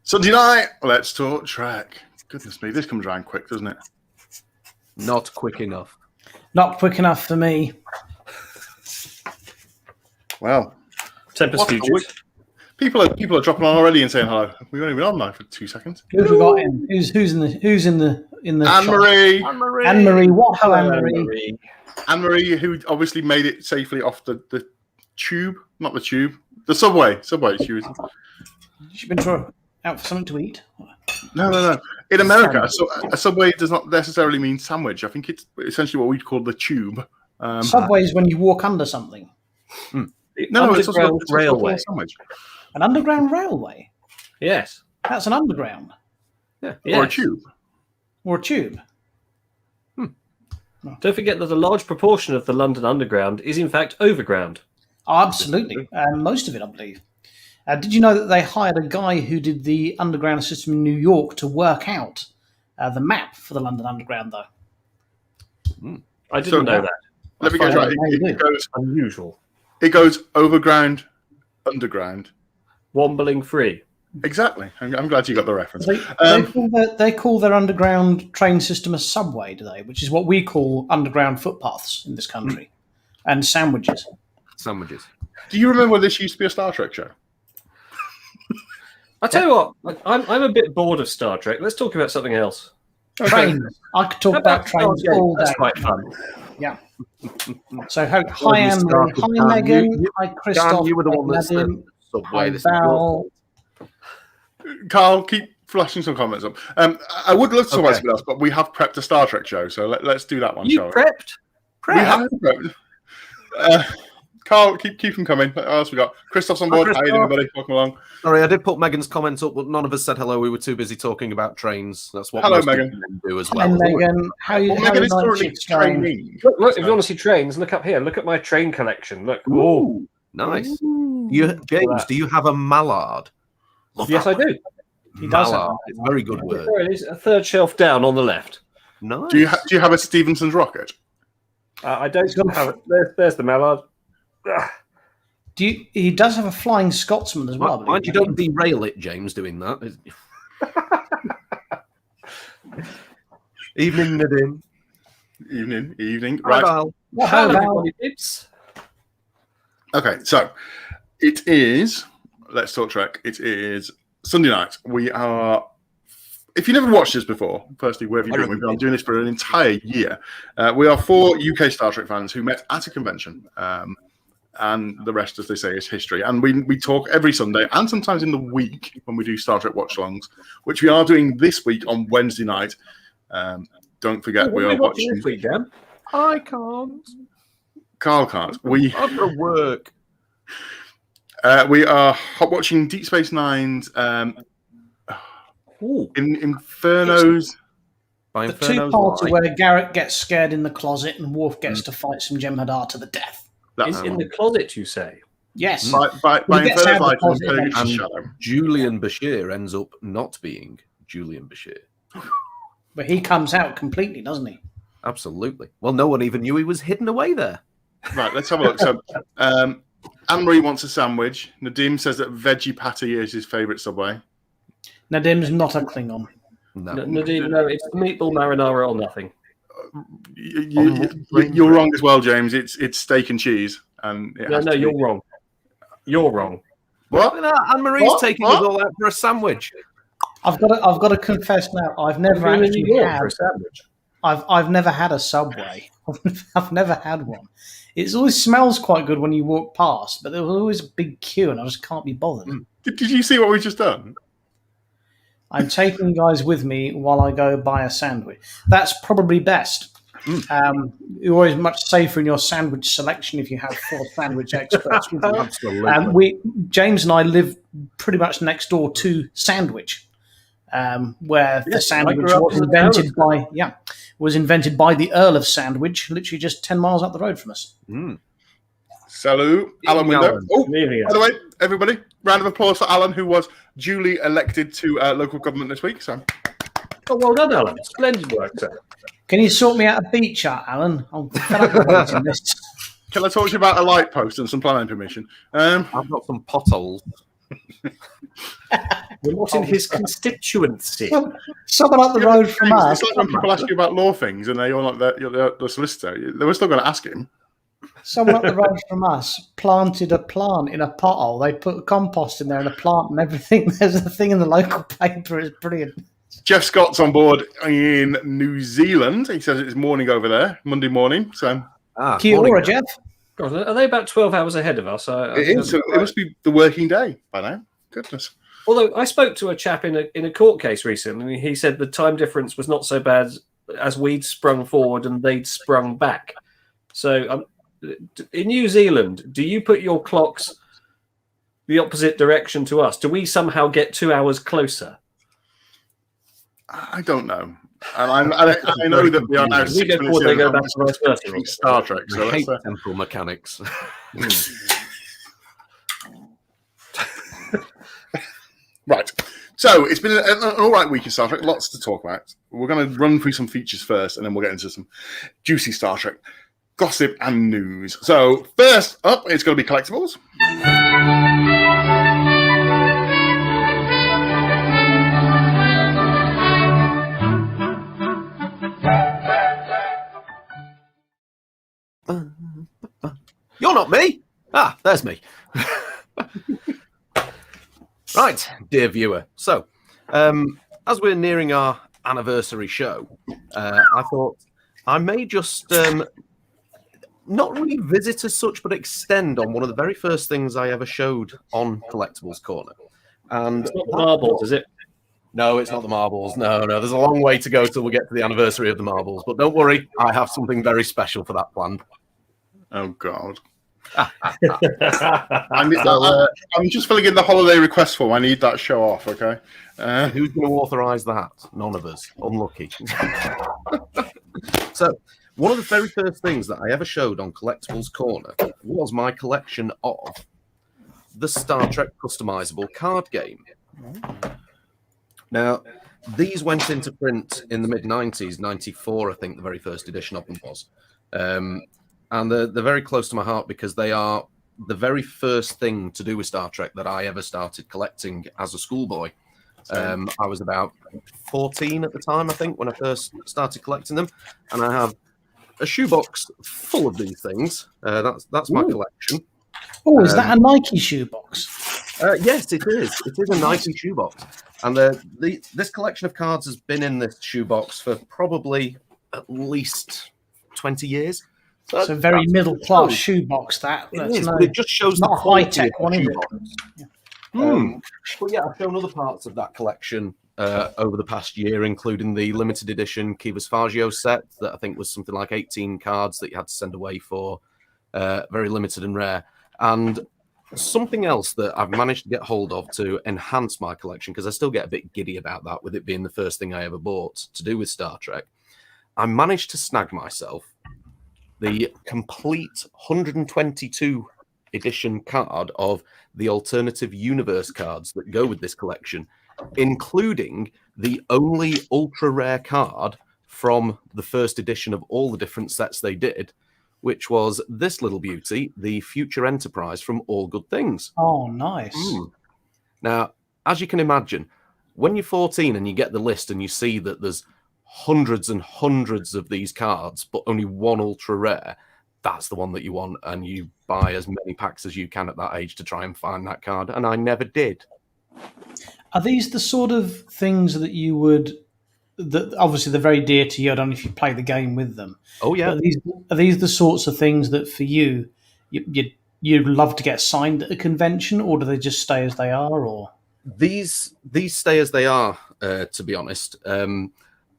Sunday night, let's talk Trek. Goodness me, this comes around quick, doesn't it? Not quick enough. Not quick enough for me. Well, Tempest Futures. People are dropping on already and saying hello. We've only been on now for 2 seconds. Who have we got in? Who's in the Anne-Marie. Anne-Marie. What? Hello, Anne-Marie. Anne-Marie, who obviously made it safely off the tube, not the tube, the subway. She's been out for something to eat. No. In America, a subway does not necessarily mean sandwich. I think it's essentially what we'd call the tube. Subway is when you walk under something. No, it's also railway. a sandwich. An underground railway? Yes. That's an underground. Yeah. Or a tube. Or a tube. Don't forget that a large proportion of the London Underground is in fact overground. Oh, absolutely. Most of it, I believe. Did you know that they hired a guy who did the underground system in New York to work out the map for the London Underground, though? I didn't know that. Let me get right. It goes unusual. It goes overground, underground. Wombling free. Exactly. I'm glad you got the reference. They call their underground train system a subway, do they? Which is what we call underground footpaths in this country. And sandwiches. Sandwiches. Do you remember this used to be a Star Trek show? I tell you what, I'm a bit bored of Star Trek. Let's talk about something else. Trains. I could talk about trains all day. That's quite fun. Yeah. So, hi, Anne-Marie. Hi, Megan. Hi, Christoph. You were the one that's the subway. This is your Carl, keep flashing some comments up. I would love to talk about something else, but we have prepped a Star Trek show, so let's do that one, shall we? Prepped? We have prepped. Carl, keep them coming. What else we got? Christoph's on board. How you doing, everybody? Welcome along. Sorry, I did put Megan's comments up, but none of us said hello. We were too busy talking about trains. That's what hello, most Megan. people do as well. Hello, Megan. How are you? Megan is currently training. Look, if you want to see trains, look up here. Look at my train collection. Look. Ooh, nice. James, do you have a mallard? Yes, I do. He does. It's a very good word. There it is, a third shelf down on the left. Nice. Do you have a Stephenson's rocket? I don't have it. There's the mallard. He does have a Flying Scotsman as well. Mind you don't derail it, James, doing that. Evening, Nadine. Evening. Right. Hello, everybody. Okay, so it is. Let's talk Trek. It is Sunday night. We are. If you've never watched this before, firstly, where have you been? We've been doing this for an entire year. We are 4 UK Star Trek fans who met at a convention. And the rest, as they say, is history. And we talk every Sunday and sometimes in the week when we do Star Trek watch-alongs, which we are doing this week on Wednesday night. Don't forget, we are watching this week, Dan? I can't. Carl can't. I've got to work. We are watching Deep Space Nine's Infernos. By The Inferno's two-parter Light. where Garrett gets scared in the closet and Worf gets to fight some Jem'Hadar to the death. In the closet, you say? Yes. By gets Inferno's out of Light the and closet Purgation's and Shadow. Julian Bashir ends up not being Julian Bashir. But he comes out completely, doesn't he? Absolutely. Well, no one even knew he was hidden away there. Right, let's have a look. So, Anne-Marie wants a sandwich. Nadim says that veggie patty is his favourite Subway. Nadim's not a Klingon. No. Nadim, no, it's meatball marinara or nothing. You're wrong as well, James. It's steak and cheese. And You're wrong. You're wrong. What? Anne-Marie's taking us all out for a sandwich. I've got to confess now. I've never actually had a sandwich. I've never had a Subway. I've never had one. It always smells quite good when you walk past, but there was always a big queue, and I just can't be bothered. Did you see what we've just done? I'm taking guys with me while I go buy a sandwich. That's probably best. You're always much safer in your sandwich selection if you have 4 sandwich experts with you. Absolutely. James and I live pretty much next door to Sandwich, where the sandwich was invented by the Earl of Sandwich, literally just 10 miles up the road from us. Salut, Alan Window. Oh, by the way, everybody, round of applause for Alan, who was duly elected to local government this week. So, well done, Alan. Splendid work, sir. Can you sort me out a beat chart, Alan? I'm fed up with waiting this. Can I talk to you about a light post and some planning permission? I've got some potholes. We're not in his constituency. Someone up the road from us. It's like when people ask you about law things and you're like the solicitor. They were still going to ask him. Someone up the road from us planted a plant in a pothole. They put compost in there and a plant and everything. There's a thing in the local paper. It's brilliant. Jeff Scott's on board in New Zealand. He says it's morning over there, Monday morning. So, Kia ora, Jeff. God, are they about 12 hours ahead of us? It is. So it must be the working day by now. Goodness. Although I spoke to a chap in a court case recently, and he said the time difference was not so bad as we'd sprung forward and they'd sprung back. So in New Zealand, do you put your clocks the opposite direction to us? Do we somehow get 2 hours closer? I don't know. And I know that we are now 6 minutes they in go on back to vice versa. Star Trek. So I hate temporal mechanics. Right. So it's been an all right week in Star Trek. Lots to talk about. We're going to run through some features first, and then we'll get into some juicy Star Trek gossip and news. So first up, it's going to be collectibles. You're not me. There's me. Right, dear viewer. So, as we're nearing our anniversary show, I thought I may just not revisit as such, but extend on one of the very first things I ever showed on Collectables Corner. And it's not the marbles, is it? No, it's not the marbles. No. There's a long way to go till we get to the anniversary of the marbles. But don't worry, I have something very special for that planned. Oh, God. I'm just filling in the holiday request form. I need that show off, okay? Who's going to authorise that? None of us. Unlucky. So, one of the very first things that I ever showed on Collectables Corner was my collection of the Star Trek customizable card game. Now, these went into print in the mid-90s, 94, I think the very first edition of them was. And they're very close to my heart because they are the very first thing to do with Star Trek that I ever started collecting as a schoolboy. I was about 14 at the time, I think, when I first started collecting them. And I have a shoebox full of these things. That's my collection. Oh, is that a Nike shoebox? Yes, it is. It is a Nike shoebox. And this collection of cards has been in this shoebox for probably at least 20 years. So very middle class shoebox. But it just shows not a high tech one, is it? But yeah, I've shown other parts of that collection over the past year, including the limited edition Kivas Faggio set that I think was something like 18 cards that you had to send away for, very limited and rare. And something else that I've managed to get hold of to enhance my collection, because I still get a bit giddy about that with it being the first thing I ever bought to do with Star Trek. I managed to snag myself the complete 122 edition card of the alternative universe cards that go with this collection, including the only ultra rare card from the first edition of all the different sets they did, which was this little beauty, the Future Enterprise from All Good Things. Oh, nice. Now, as you can imagine, when you're 14 and you get the list and you see that there's hundreds and hundreds of these cards, but only one ultra rare, that's the one that you want, and you buy as many packs as you can at that age to try and find that card, and I never did. Are these the sort of things that you would, that obviously they're very dear to you, I don't know if you play the game with them. Oh yeah. Are these the sorts of things that for you'd love to get signed at a convention, or do they just stay as they are? Or these stay as they are, to be honest.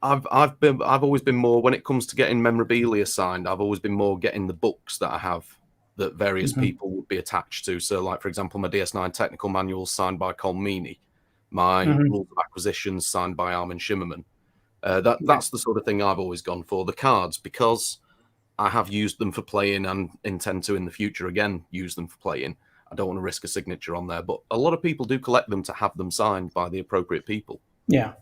I've always been more, when it comes to getting memorabilia signed, I've always been more getting the books that I have that various people would be attached to. So, like, for example, my DS9 technical manuals signed by Colmini, my rules of acquisitions signed by Armin Shimmerman. That's the sort of thing I've always gone for. The cards, because I have used them for playing and intend to in the future again use them for playing. I don't want to risk a signature on there, but a lot of people do collect them to have them signed by the appropriate people. Yeah.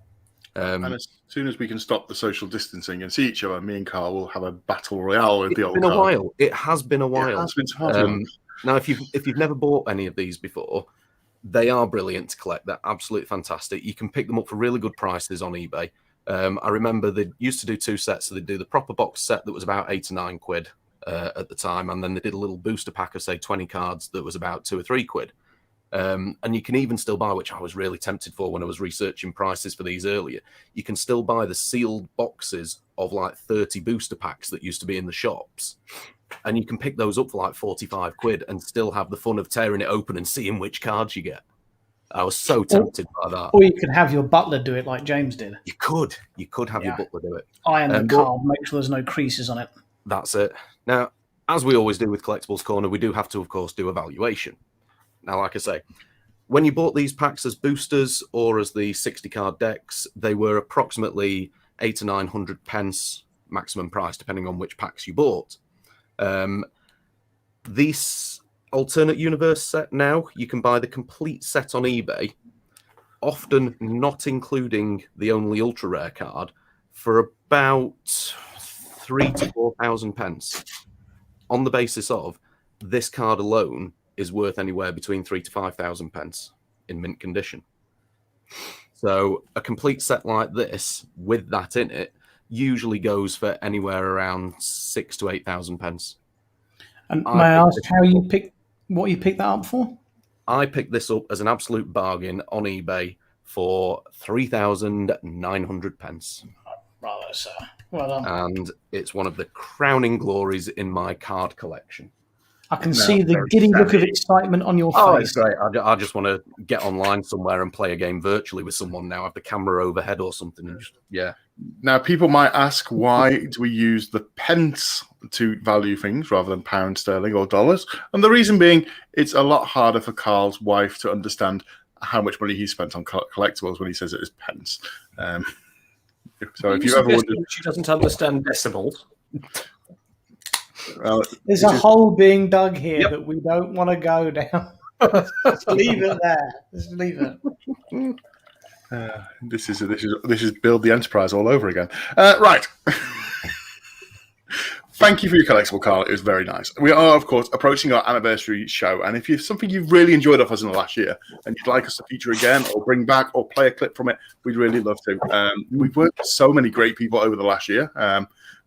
And as soon as we can stop the social distancing and see each other, me and Carl will have a battle royale with the old card. It's been a while. It has been a while. Yeah, it has been now, if you've never bought any of these before, They are brilliant to collect. They're absolutely fantastic. You can pick them up for really good prices on eBay. I remember they used to do 2 sets. So they'd do the proper box set that was about £8 or £9 at the time. And then they did a little booster pack of, say, 20 cards that was about £2 or £3. And you can even still buy, which I was really tempted for when I was researching prices for these earlier, you can still buy the sealed boxes of like 30 booster packs that used to be in the shops. And you can pick those up for like £45 and still have the fun of tearing it open and seeing which cards you get. I was so tempted by that. Or you could have your butler do it like James did. You could have your butler do it. Iron the card, make sure there's no creases on it. That's it. Now, as we always do with Collectables Corner, we do have to, of course, do a valuation. Now, like I say, when you bought these packs as boosters or as the 60-card decks, they were approximately 800 to 900 pence maximum price, depending on which packs you bought. This alternate universe set now, you can buy the complete set on eBay, often not including the only ultra rare card, for about 3,000 to 4,000 pence. On the basis of this card alone is worth anywhere between 3,000 to 5,000 pence in mint condition. So a complete set like this with that in it usually goes for anywhere around 6,000 to 8,000 pence. And may I ask what you picked that up for? I picked this up as an absolute bargain on eBay for 3,900 pence. Bravo, sir. Well done. And it's one of the crowning glories in my card collection. I can see the giddy look of excitement on your face. Oh, it's great. I just want to get online somewhere and play a game virtually with someone now. Have the camera overhead or something. And just, yeah. Now, people might ask, why do we use the pence to value things rather than pounds sterling or dollars? And the reason being, it's a lot harder for Carl's wife to understand how much money he spent on collectibles when he says it is pence. So if you ever wondered, she doesn't understand decimals. Well, there's a hole being dug here that we don't want to go down. Just leave it there. Just leave it. This is build the enterprise all over again. Right. Thank you for your collectible, Carl. It was very nice. We are, of course, approaching our anniversary show, and if you've something you've really enjoyed of us in the last year and you'd like us to feature again or bring back or play a clip from it, we'd really love to. We've worked with so many great people over the last year.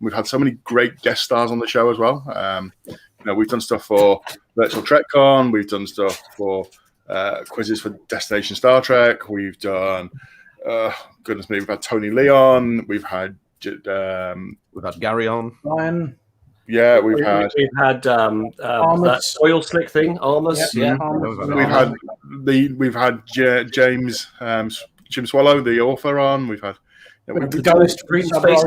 We've had so many great guest stars on the show as well. We've done stuff for Virtual TrekCon. We've done stuff for quizzes for Destination Star Trek. We've done, goodness me, we've had Tony Leon. We've had Gary on. Ryan. Yeah, we've had that oil slick thing, Armus. Yeah, we've had James Jim Swallow, the author, on. We've had the Ghost Green Space.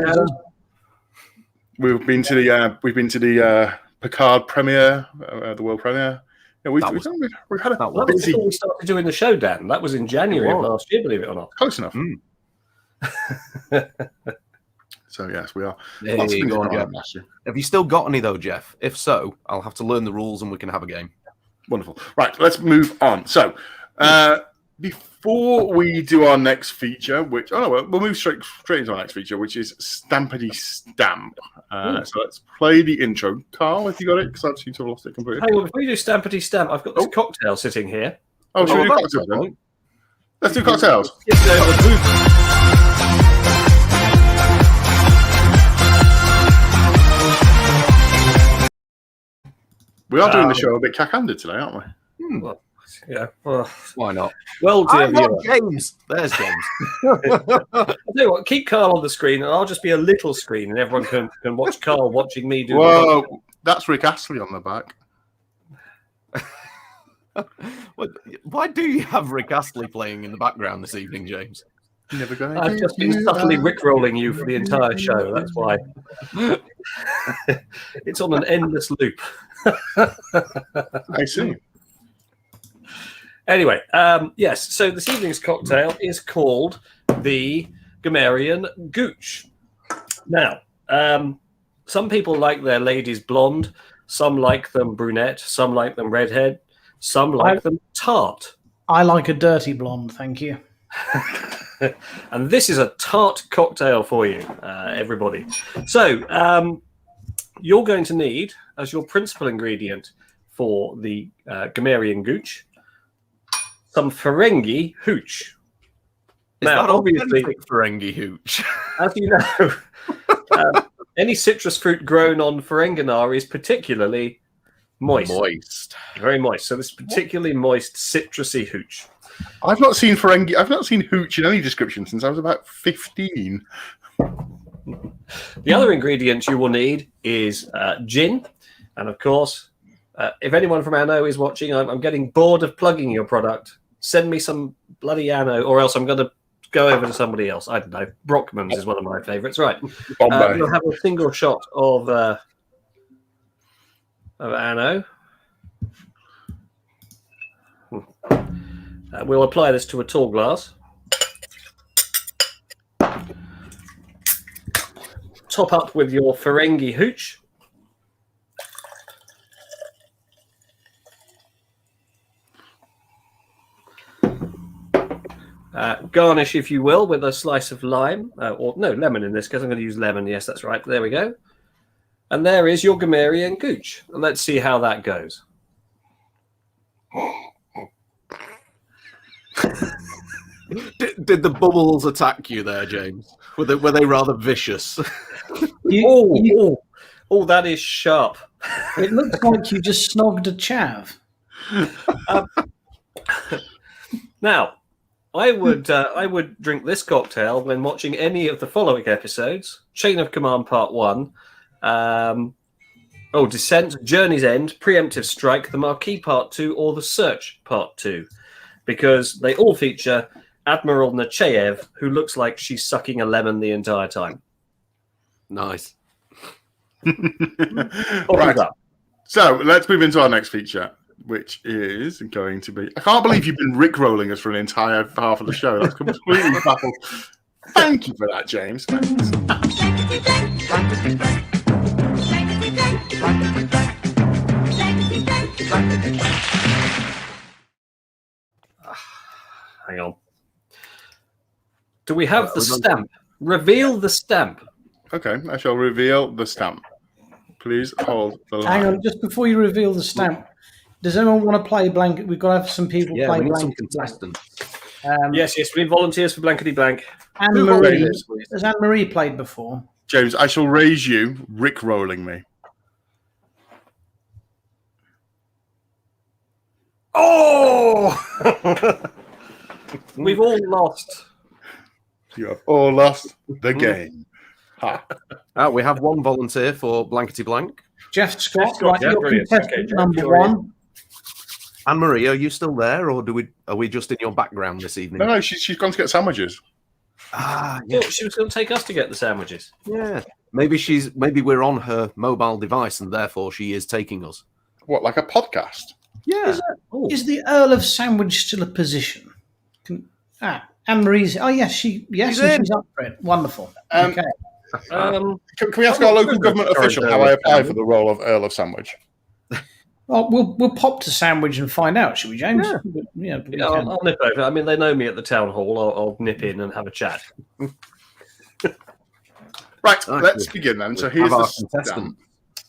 We've been to the Picard premiere, the world premiere. Yeah, we've had a that was before we started doing the show, Dan. That was in January of last year, believe it or not. Close enough. So yes, we are. Have you still got any though, Jeff? If so, I'll have to learn the rules and we can have a game. Wonderful. Right, let's move on. So before we do our next feature, we'll move straight into our next feature, which is Stampity Stamp. So let's play the intro. Carl, have you got it? Because I seem to have lost it completely. Hey, well, before you do Stampity Stamp, I've got this cocktail sitting here. Oh, should we do cocktails then? Let's do cocktails. We are doing the show a bit cack-handed today, aren't we? Well, yeah. Well, why not? Well, dear viewer. James. There's James. I'll tell you what, keep Carl on the screen, and I'll just be a little screen, and everyone can watch Carl watching me do. Whoa, that's Rick Astley on the back. Why do you have Rick Astley playing in the background this evening, James? Never going. I've just been subtly rickrolling you for the entire show. That's why. It's on an endless loop. I see. Anyway, yes. So this evening's cocktail is called the Gamerian Gooch. Now, some people like their ladies blonde. Some like them brunette. Some like them redhead. Some like them tart. I like a dirty blonde, thank you. And this is a tart cocktail for you, everybody. So you're going to need, as your principal ingredient for the Gamerian Gooch, some Ferengi hooch. Is Now, that obviously, authentic Ferengi hooch? as you know, any citrus fruit grown on Ferenginar is particularly moist. Very moist. So this particularly moist, citrusy hooch. I've not seen Ferengi. I've not seen hooch in any description since I was about 15. The other ingredient you will need is gin. And of course, if anyone from Anno is watching, I'm getting bored of plugging your product. Send me some bloody Anno, or else I'm going to go over to somebody else. I don't know. Brockman's is one of my favourites. Right. We'll have a single shot of Anno. We'll apply this to a tall glass. Top up with your Ferengi hooch. Garnish, if you will, with a slice of lime, or no, lemon in this case. I'm going to use lemon. Yes, that's right. There we go. And there is your Gamerian gooch. Let's see how that goes. Did the bubbles attack you there, James? Were they rather vicious? Oh, that is sharp. It looks like you just snogged a chav. Now, I would drink this cocktail when watching any of the following episodes: Chain of Command Part 1, Descent, Journey's End, Preemptive Strike, The Marquis Part 2, or The Search Part 2, because they all feature Admiral Nechayev, who looks like she's sucking a lemon the entire time. Nice. Right. So let's move into our next feature, which is going to be... I can't believe you've been rickrolling us for an entire half of the show. That's completely baffled. Thank you for that, James. Hang on. Do we have the stamp? Reveal the stamp. Okay, I shall reveal the stamp. Please hold the line. Hang on, just before you reveal the stamp, does anyone want to play blanket? We've got to have some people play we need blanket. some contestants. Yes, we need volunteers for Blankety Blank. Anne-Marie. Has Anne-Marie played before? James, I shall raise you, rickrolling me. Oh! We've all lost. You have all lost the game. Ha. We have one volunteer for Blankety Blank. Jeff Scott, Jeff Scott, right, yeah, you're brilliant. contestant Okay, number sure. one. Anne-Marie, are you still there, or are we just in your background this evening? No, she's gone to get sandwiches. Yeah, she was going to take us to get the sandwiches. Yeah. Maybe we're on her mobile device, and therefore she is taking us. What, like a podcast? Yeah. Is the Earl of Sandwich still a position? Anne-Marie's... Oh, yes, she's up for it. Wonderful. Okay. Can we ask our local government official how I apply for the role of Earl of Sandwich? Well, we'll pop to Sandwich and find out, shall we, James? Yeah, I'll nip over. I mean, they know me at the town hall. I'll nip in and have a chat. Right, let's begin then. So here's the stamp.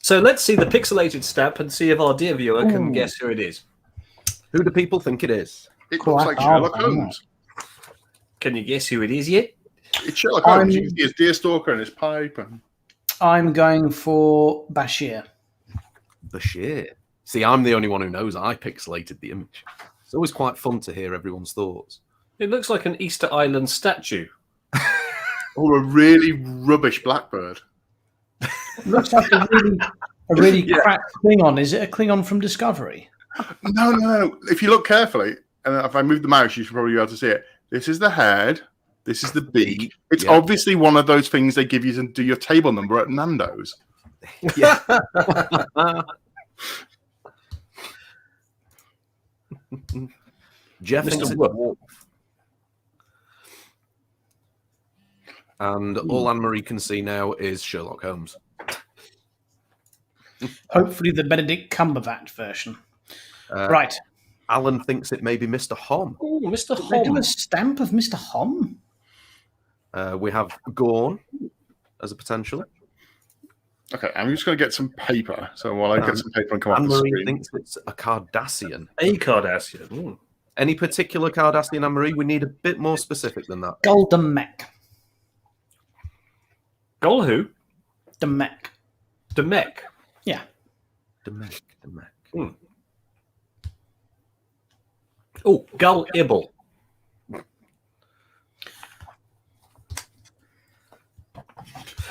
So let's see the pixelated stamp and see if our dear viewer can guess who it is. Who do people think it is? It looks like Sherlock Holmes. Can you guess who it is yet? It's Sherlock Holmes. You can see his deerstalker and his pipe. I'm going for Bashir. Bashir. See, I'm the only one who knows I pixelated the image. It's always quite fun to hear everyone's thoughts. It looks like an Easter Island statue. Or a really rubbish blackbird. Looks like a really crap Klingon. Is it a Klingon from Discovery? No. If you look carefully, and if I move the mouse, you should probably be able to see it. This is the head. This is the beak. It's obviously one of those things they give you to do your table number at Nando's. Yeah. Jeff thinks it's a wolf. And all Anne-Marie can see now is Sherlock Holmes. Hopefully the Benedict Cumberbatch version. Right. Alan thinks it may be Mr. Hom. Oh, Mr. Did they do Hom. a stamp of Mr. Hom? We have Gorn as a potential. Okay, I'm just going to get some paper. So while I get some paper and come off the Anne-Marie screen. thinks it's a Cardassian. A Cardassian. Any particular card, Ashley and Anne-Marie? We need a bit more specific than that. Golden Mech. Goal who? Demek. Demek. Yeah. Demek. Oh, Gull Ibble.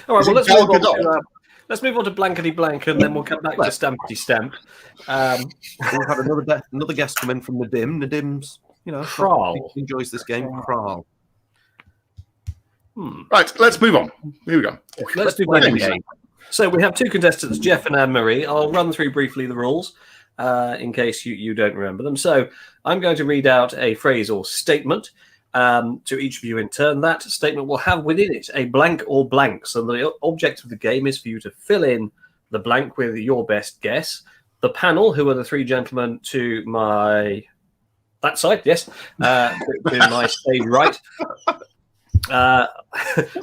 All right, well, let's move on to Blankety Blank, and then we'll come back to Stampity Stamp. We've had another guest come in from Nadim. Nadim's, Kral. He enjoys this game. Kral. Right, let's move on. Here we go. Let's do Blankety Blank. So we have two contestants, Jeff and Anne-Marie. I'll run through briefly the rules in case you don't remember them. So I'm going to read out a phrase or statement to each of you in turn. That statement will have within it a blank or blanks. And the object of the game is for you to fill in the blank with your best guess. The panel, who are the three gentlemen to that side, yes, to my stage right,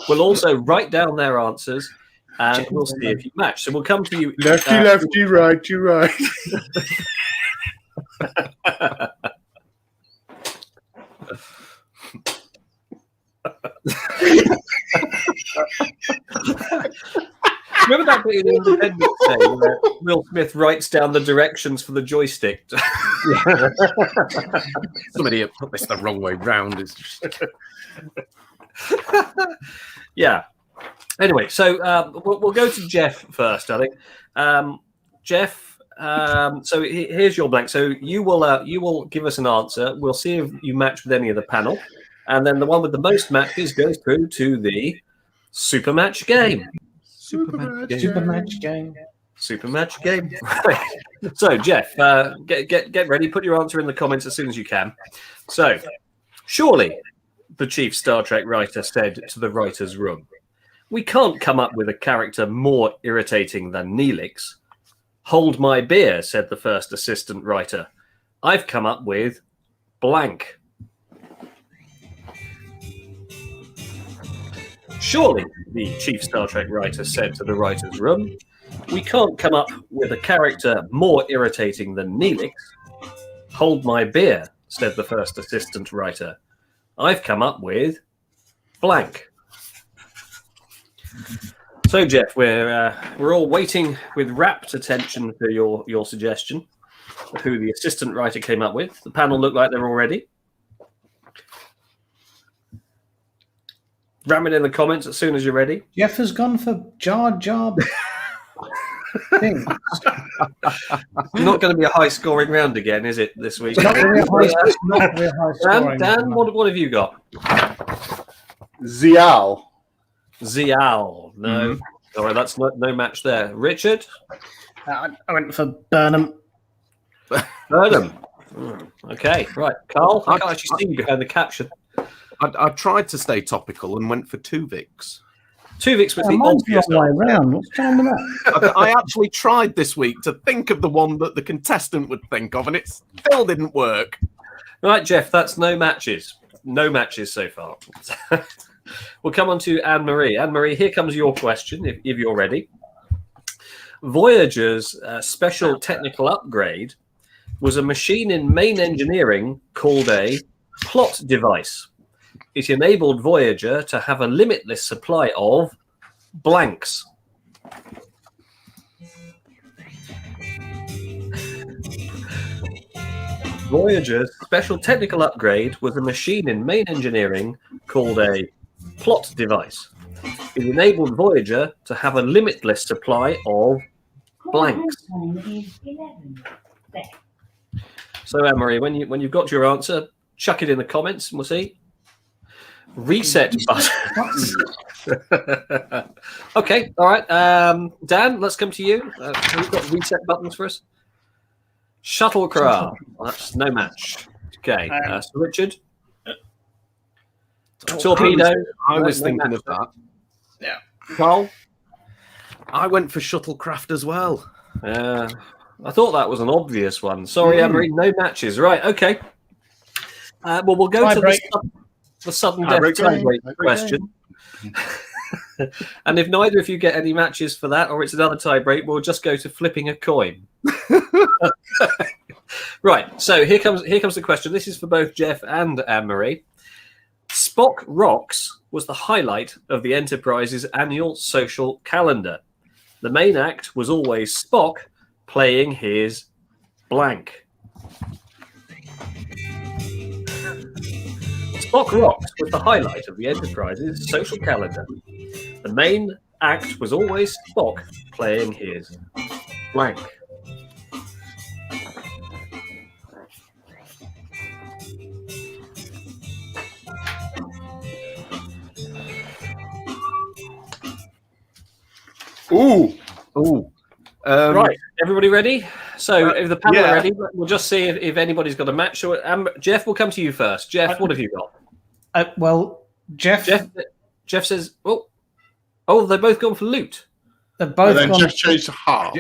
will also write down their answers, and we'll see if you match. So we'll come to you. Lefty, righty, right. Remember that bit in Independence Day where Will Smith writes down the directions for the joystick? Somebody put this the wrong way round. Yeah. Anyway, so we'll go to Jeff first, I think. Jeff, so here's your blank. So you will give us an answer. We'll see if you match with any of the panel, and then the one with the most matches goes through to the super match game. Super match game. Super match game. So Jeff, get ready. Put your answer in the comments as soon as you can. So, surely, the chief Star Trek writer said to the writer's room, "We can't come up with a character more irritating than Neelix." "Hold my beer," said the first assistant writer. "I've come up with blank." Surely, the chief Star Trek writer said to the writer's room, "We can't come up with a character more irritating than Neelix." "Hold my beer," said the first assistant writer. "I've come up with blank." So, Jeff, we're all waiting with rapt attention for your suggestion of who the assistant writer came up with. The panel look like they're all ready. Ram it in the comments as soon as you're ready. Jeff has gone for Jar Jar. Things. Not going to be a high-scoring round again, is it, this week? It's not very high scoring. Dan, what have you got? Zial. Zial. No. All right, that's no match there. Richard? I went for Burnham. Burnham. Okay, right. Carl, I can't actually see you behind the caption. I tried to stay topical and went for Tuvix. Tuvix was the Mine's obvious the other way around. What's going on with that? I actually tried this week to think of the one that the contestant would think of, and it still didn't work. Right, Jeff, that's no matches. No matches so far. We'll come on to Anne-Marie. Anne-Marie, here comes your question, if you're ready. Voyager's special technical upgrade was a machine in main engineering called a plot device. It enabled Voyager to have a limitless supply of blanks. Voyager's special technical upgrade was a machine in main engineering called a plot device. It enabled Voyager to have a limitless supply of blanks. So, Anne-Marie, when you've got your answer, chuck it in the comments and we'll see. Reset button. Okay, all right. Dan, let's come to you. Who's got reset buttons for us? Shuttlecraft. That's no match. Okay, so Richard. Torpedo. I was thinking of that. Yeah. Carl. I went for Shuttlecraft as well. I thought that was an obvious one. Sorry, Anne-Marie, no matches. Right, okay. Well, we'll go to the sudden death tie-break question. And if neither of you get any matches for that, or it's another tie-break, we'll just go to flipping a coin. Right. So here comes the question. This is for both Jeff and Anne-Marie. Spock Rocks was the highlight of the Enterprise's annual social calendar. The main act was always Spock playing his blank. Spock Rocks was the highlight of the Enterprise's social calendar. The main act was always Spock playing his blank. Ooh. Right, everybody ready? So if the panel are ready, we'll just see if anybody's got a match. Jeff, we'll come to you first. Jeff, what have you got? Well, Jeff says, oh, they've both gone for loot. They've both then gone. Jeff changed to harp.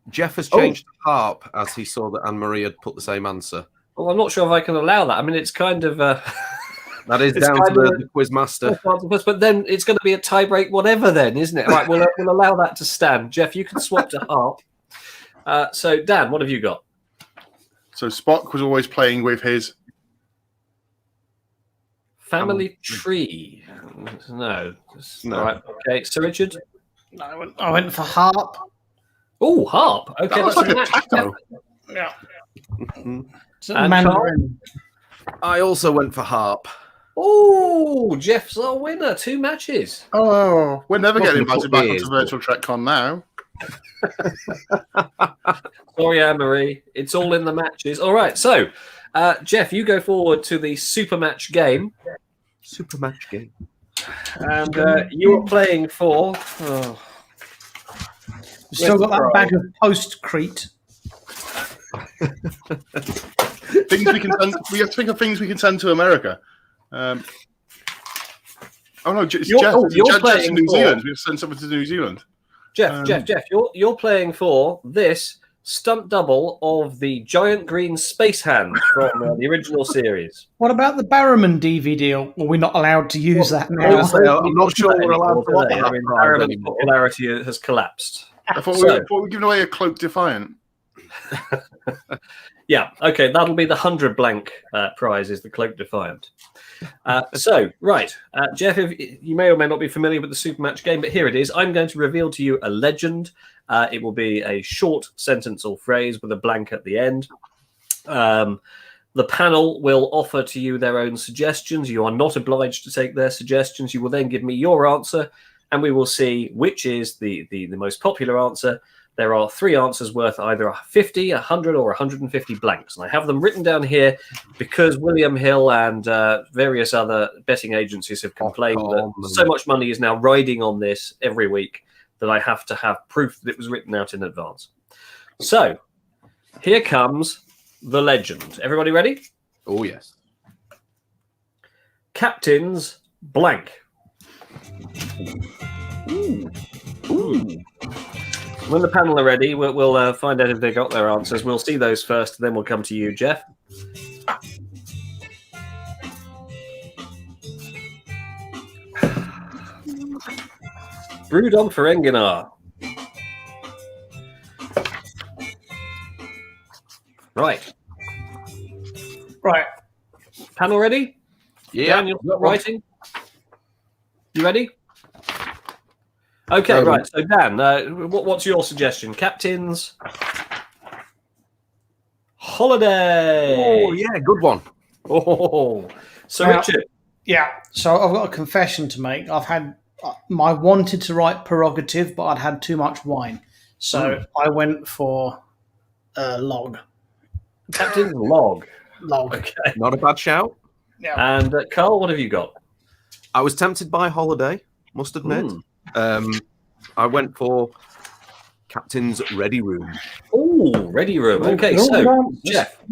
Jeff has changed to harp as he saw that Anne-Marie had put the same answer. Well, I'm not sure if I can allow that. I mean, it's kind of... that is down to the quiz master. But then it's going to be a tie-break whatever then, isn't it? Right, we'll allow that to stand. Jeff, you can swap to harp. So, Dan, what have you got? So Spock was always playing with his... Family tree. No. All right, okay. Sir Richard? I went for harp. Oh, harp. Okay, That was like a taco. Yeah. And Mandarin. I also went for harp. Oh, Jeff's our winner. 2 matches. Oh, we're never getting Probably invited back is, onto Virtual Trek Con now. Sorry, Anne-Marie. It's all in the matches. All right, so, Jeff, you go forward to the super match game. Super match game. And you are playing for... We've still got that bag of post-crete. Things we can send, we have to think of things we can send to America. Oh no, it's Jeff. You're playing to New for... Zealand. We have to send something to New Zealand. Jeff, you're playing for this stunt double of the giant green space hand from the original series. What about the Barrowman DVD? Or are we not allowed to use that now? I'm not sure we're allowed to watch that. I mean, Barrowman's popularity has collapsed. I thought we were giving away a Cloak Defiant. Yeah, okay, that'll be the 100 blank prize, is the Cloak Defiant. Jeff, you may or may not be familiar with the super match game, but here it is. I'm going to reveal to you a legend. It will be a short sentence or phrase with a blank at the end. The panel will offer to you their own suggestions. You are not obliged to take their suggestions. You will then give me your answer, and we will see which is the most popular answer. There are 3 answers worth either 50, 100, or 150 blanks. And I have them written down here because William Hill and various other betting agencies have complained that so much money is now riding on this every week that I have to have proof that it was written out in advance. So, here comes the legend. Everybody ready? Oh, yes. Captain's blank. Ooh. When the panel are ready, we'll find out if they got their answers. We'll see those first, then we'll come to you, Jeff. Brewed on Ferenginar. Right. Panel ready? Yeah. Dan, you're writing? You ready? Okay, right. So, Dan, what's your suggestion? Captain's holiday. Oh, yeah, good one. Oh, so Richard. Yeah. So I've got a confession to make. I've had I wanted to write prerogative, but I'd had too much wine, so I went for log. Captain's log. Log. Okay. Not a bad shout. Yeah. And Carl, what have you got? I was tempted by holiday, must admit. I went for Captain's ready room. Oh, ready room. Okay, so Jeff,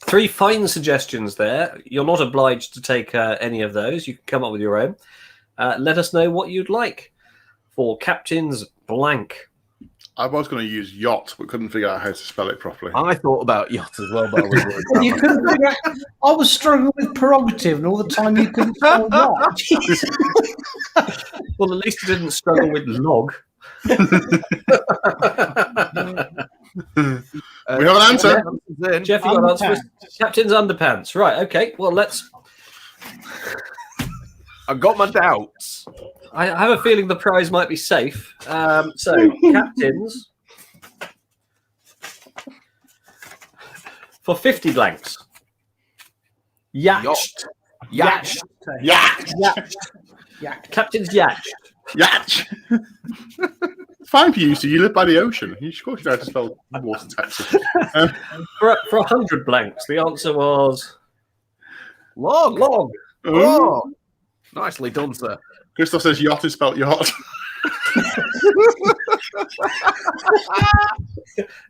3 fine suggestions there. You're not obliged to take any of those. You can come up with your own. Let us know what you'd like for Captain's blank. I was going to use yacht, but couldn't figure out how to spell it properly. I thought about yacht as well, but I was worried about You couldn't figure out, I was struggling with prerogative, and all the time you couldn't spell yacht. Well, at least you didn't struggle with log. We have an answer. Jeff, you got an answer for Captain's Underpants. Right, okay. Well, I've got my doubts. I have a feeling the prize might be safe. So, Captains, for 50 blanks. Yacht. Yacht. Captain's Yacht. Yacht. It's fine for you, so you live by the ocean. You should know how to spell water taxi. For 100 blanks, the answer was Log. Oh, nicely done, sir. Christoph says yacht is spelled yacht.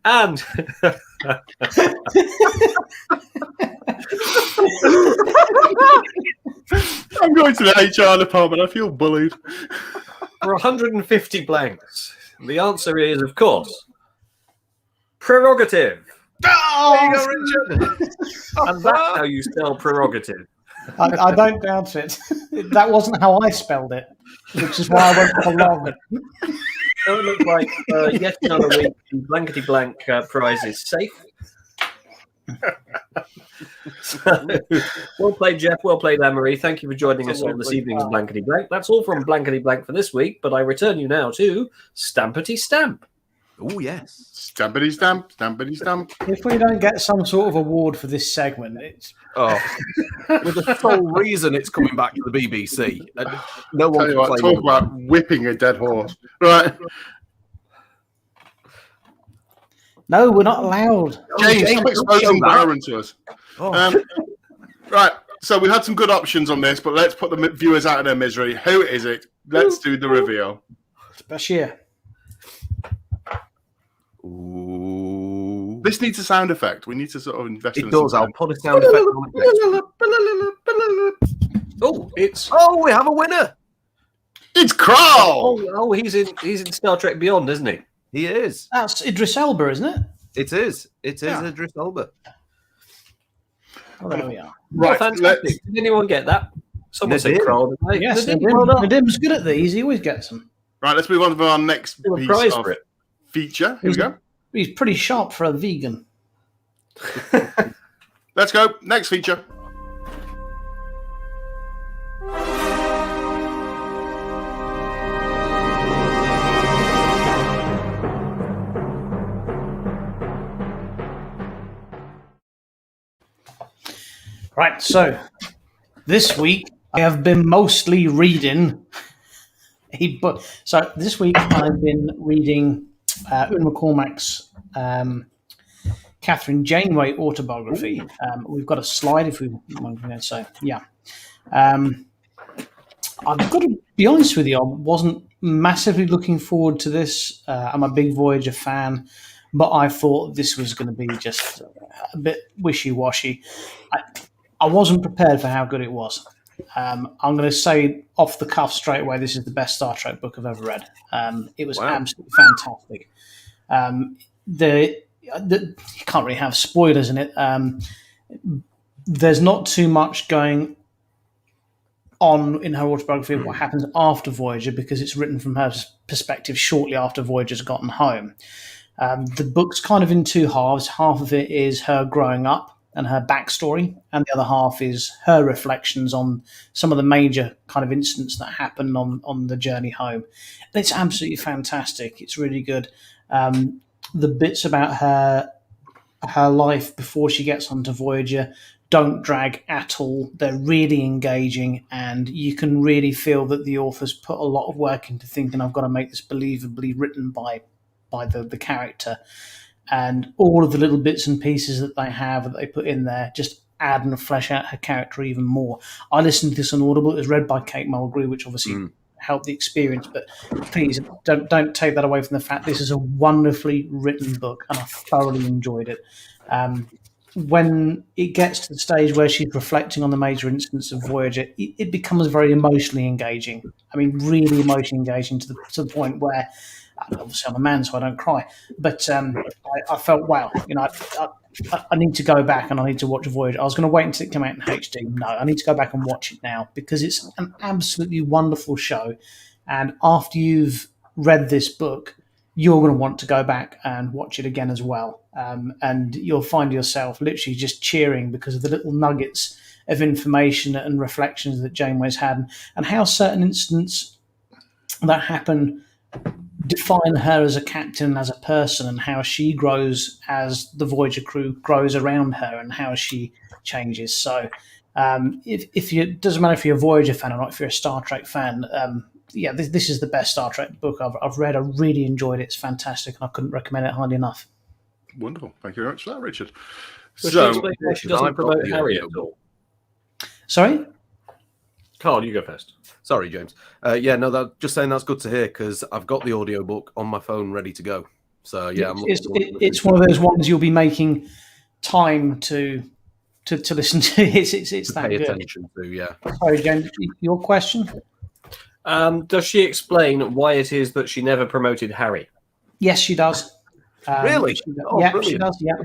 And I'm going to the HR department. I feel bullied. for 150 blanks, the answer is, of course, prerogative. There you go, Richard. And that's how you spell prerogative. I don't doubt it. That wasn't how I spelled it, which is why I went for long. So it looks like yet another week, the blankety blank prize is safe. So, well played, Jeff. Well played, Anne-Marie. Thank you for joining us on this evening's Blankety Blank. That's all from Blankety Blank for this week, but I return you now to Stampity Stamp. Oh, yes. Stampity stamp, stampity stamp. If we don't get some sort of award for this segment, it's With the sole reason it's coming back to the BBC. No one Tell you can what, claim talk about whipping a dead horse. Right. no, we're not allowed. James, James, stop exposing don't show Byron to us. Oh. Right. So we had some good options on this, but let's put the viewers out of their misery. Who is it? Let's do the reveal. It's Bashir. Ooh. This needs a sound effect. We need to sort of invest in It does. I'll put a sound effect on it. Oh, it's We have a winner. It's Kroll! he's in Star Trek Beyond, isn't he? He is. That's Idris Elba, isn't it? It is. It is Yeah. Idris Elba. Oh, there we are. Right. Fantastic. Did anyone get that? Someone said Nadim. Kroll. didn't they? Yes, Nadim, well done. Nadim's good at these. He always gets them. Right, let's move on to our next Do a piece prize of for it. feature. Here we go. He's pretty sharp for a vegan. Let's go. Next feature. Right, so this week I have been mostly reading a book. So this week I've been reading Ewan McCormack's Catherine Janeway autobiography. We've got a slide if we want to say, yeah. I've got to be honest with you, I wasn't massively looking forward to this. I'm a big Voyager fan, but I thought this was going to be just a bit wishy-washy. I wasn't prepared for how good it was. I'm going to say off the cuff straight away, this is the best Star Trek book I've ever read. It was absolutely fantastic. You can't really have spoilers in it. There's not too much going on in her autobiography of what happens after Voyager because it's written from her perspective shortly after Voyager's gotten home. The book's kind of in two halves. Half of it is her growing up and her backstory, and the other half is her reflections on some of the major kind of incidents that happened on the journey home. And it's absolutely fantastic. It's really good. The bits about her life before she gets onto Voyager don't drag at all. They're really engaging, and you can really feel that the authors put a lot of work into thinking, I've got to make this believably written by the character. And all of the little bits and pieces that they have that they put in there just add and flesh out her character even more. I listened to this on Audible. It was read by Kate Mulgrew, which obviously helped the experience. But please don't take that away from the fact this is a wonderfully written book, and I thoroughly enjoyed it. When it gets to the stage where she's reflecting on the major incidents of Voyager, it becomes very emotionally engaging. I mean, really emotionally engaging to the point where, obviously I'm a man, so I don't cry, but I felt, wow, I need to go back and I need to watch Voyager. I was going to wait until it came out in HD. No, I need to go back and watch it now because it's an absolutely wonderful show. And after you've read this book, you're going to want to go back and watch it again as well. And you'll find yourself literally just cheering because of the little nuggets of information and reflections that Janeway's had, and how certain incidents that happen define her as a captain and as a person, and how she grows as the Voyager crew grows around her, and how she changes. So if you, it doesn't matter if you're a Voyager fan or not, if you're a Star Trek fan, this is the best Star Trek book I've read. I really enjoyed it. It's fantastic, and I couldn't recommend it highly enough. Wonderful. Thank you very much for that, Richard. So she doesn't promote Harry at all. Sorry? Carl, you go first. Sorry, James. Just saying that's good to hear, because I've got the audiobook on my phone ready to go. So yeah, it's one of those ones you'll be making time to listen to. It's that pay good. attention to. Yeah. Sorry, James. Your question? Does she explain why it is that she never promoted Harry? Yes, she does. Really? She does. Yeah.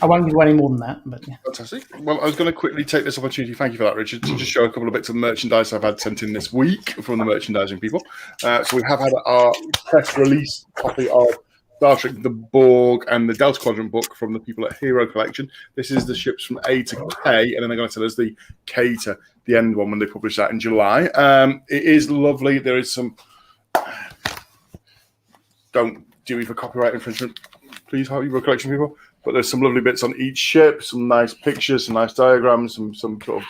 I won't give you any more than that, but yeah. Fantastic. Well, I was going to quickly take this opportunity, thank you for that, Richard, to just show a couple of bits of merchandise I've had sent in this week from the merchandising people. So we have had our press release copy of Star Trek The Borg and the Delta Quadrant book from the people at Hero Collection. This is the ships from A to K, and then they're going to tell us the K to the end one when they publish that in July. It is lovely. There is some... Don't do me for copyright infringement, please, Hero Collection people. But there's some lovely bits on each ship, some nice pictures, some nice diagrams, some sort of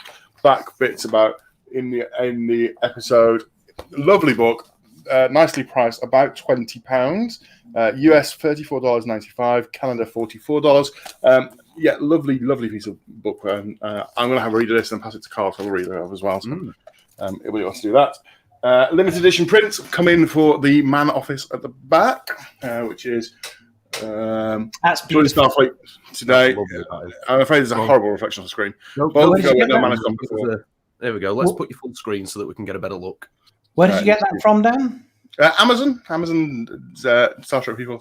back bits about in the episode. Lovely book, nicely priced, about £20. US $34.95, Canada $44. Lovely piece of book. I'm going to have a read of this and pass it to Carl to have a read of as well. So, if we want to do that. Limited edition prints come in for the man office at the back, which is that's beautiful. Starfleet today. I'm afraid there's a horrible reflection on the screen. There we go. Let's put your full screen so that we can get a better look. Where did you get that from, Dan? Amazon Star Trek people.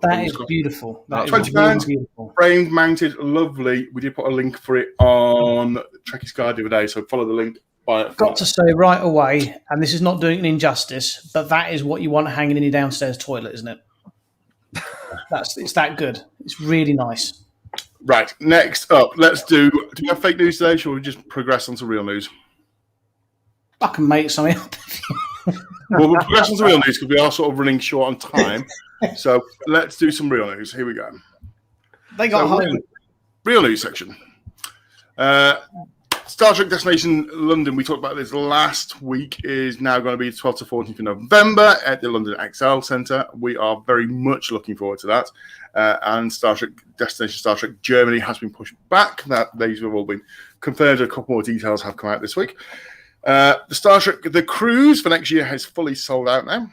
That is beautiful. That £20, really beautiful. Framed, mounted, lovely. We did put a link for it on Trekkie's Guide the other day, so follow the link. Got to say right away, and this is not doing an injustice, but that is what you want hanging in your downstairs toilet, isn't it? It's that good. It's really nice. Right, next up, let's do we have fake news today? Shall we just progress on to real news? I can make something up. Well, we'll progress on to real news because we are sort of running short on time. So let's do some real news. Here we go. They got real news section. Star Trek Destination London, we talked about this last week, is now going to be 12th to 14th of November at the London XL Centre. We are very much looking forward to that. And Destination Star Trek Germany has been pushed back. These have all been confirmed. A couple more details have come out this week. The cruise for next year has fully sold out now.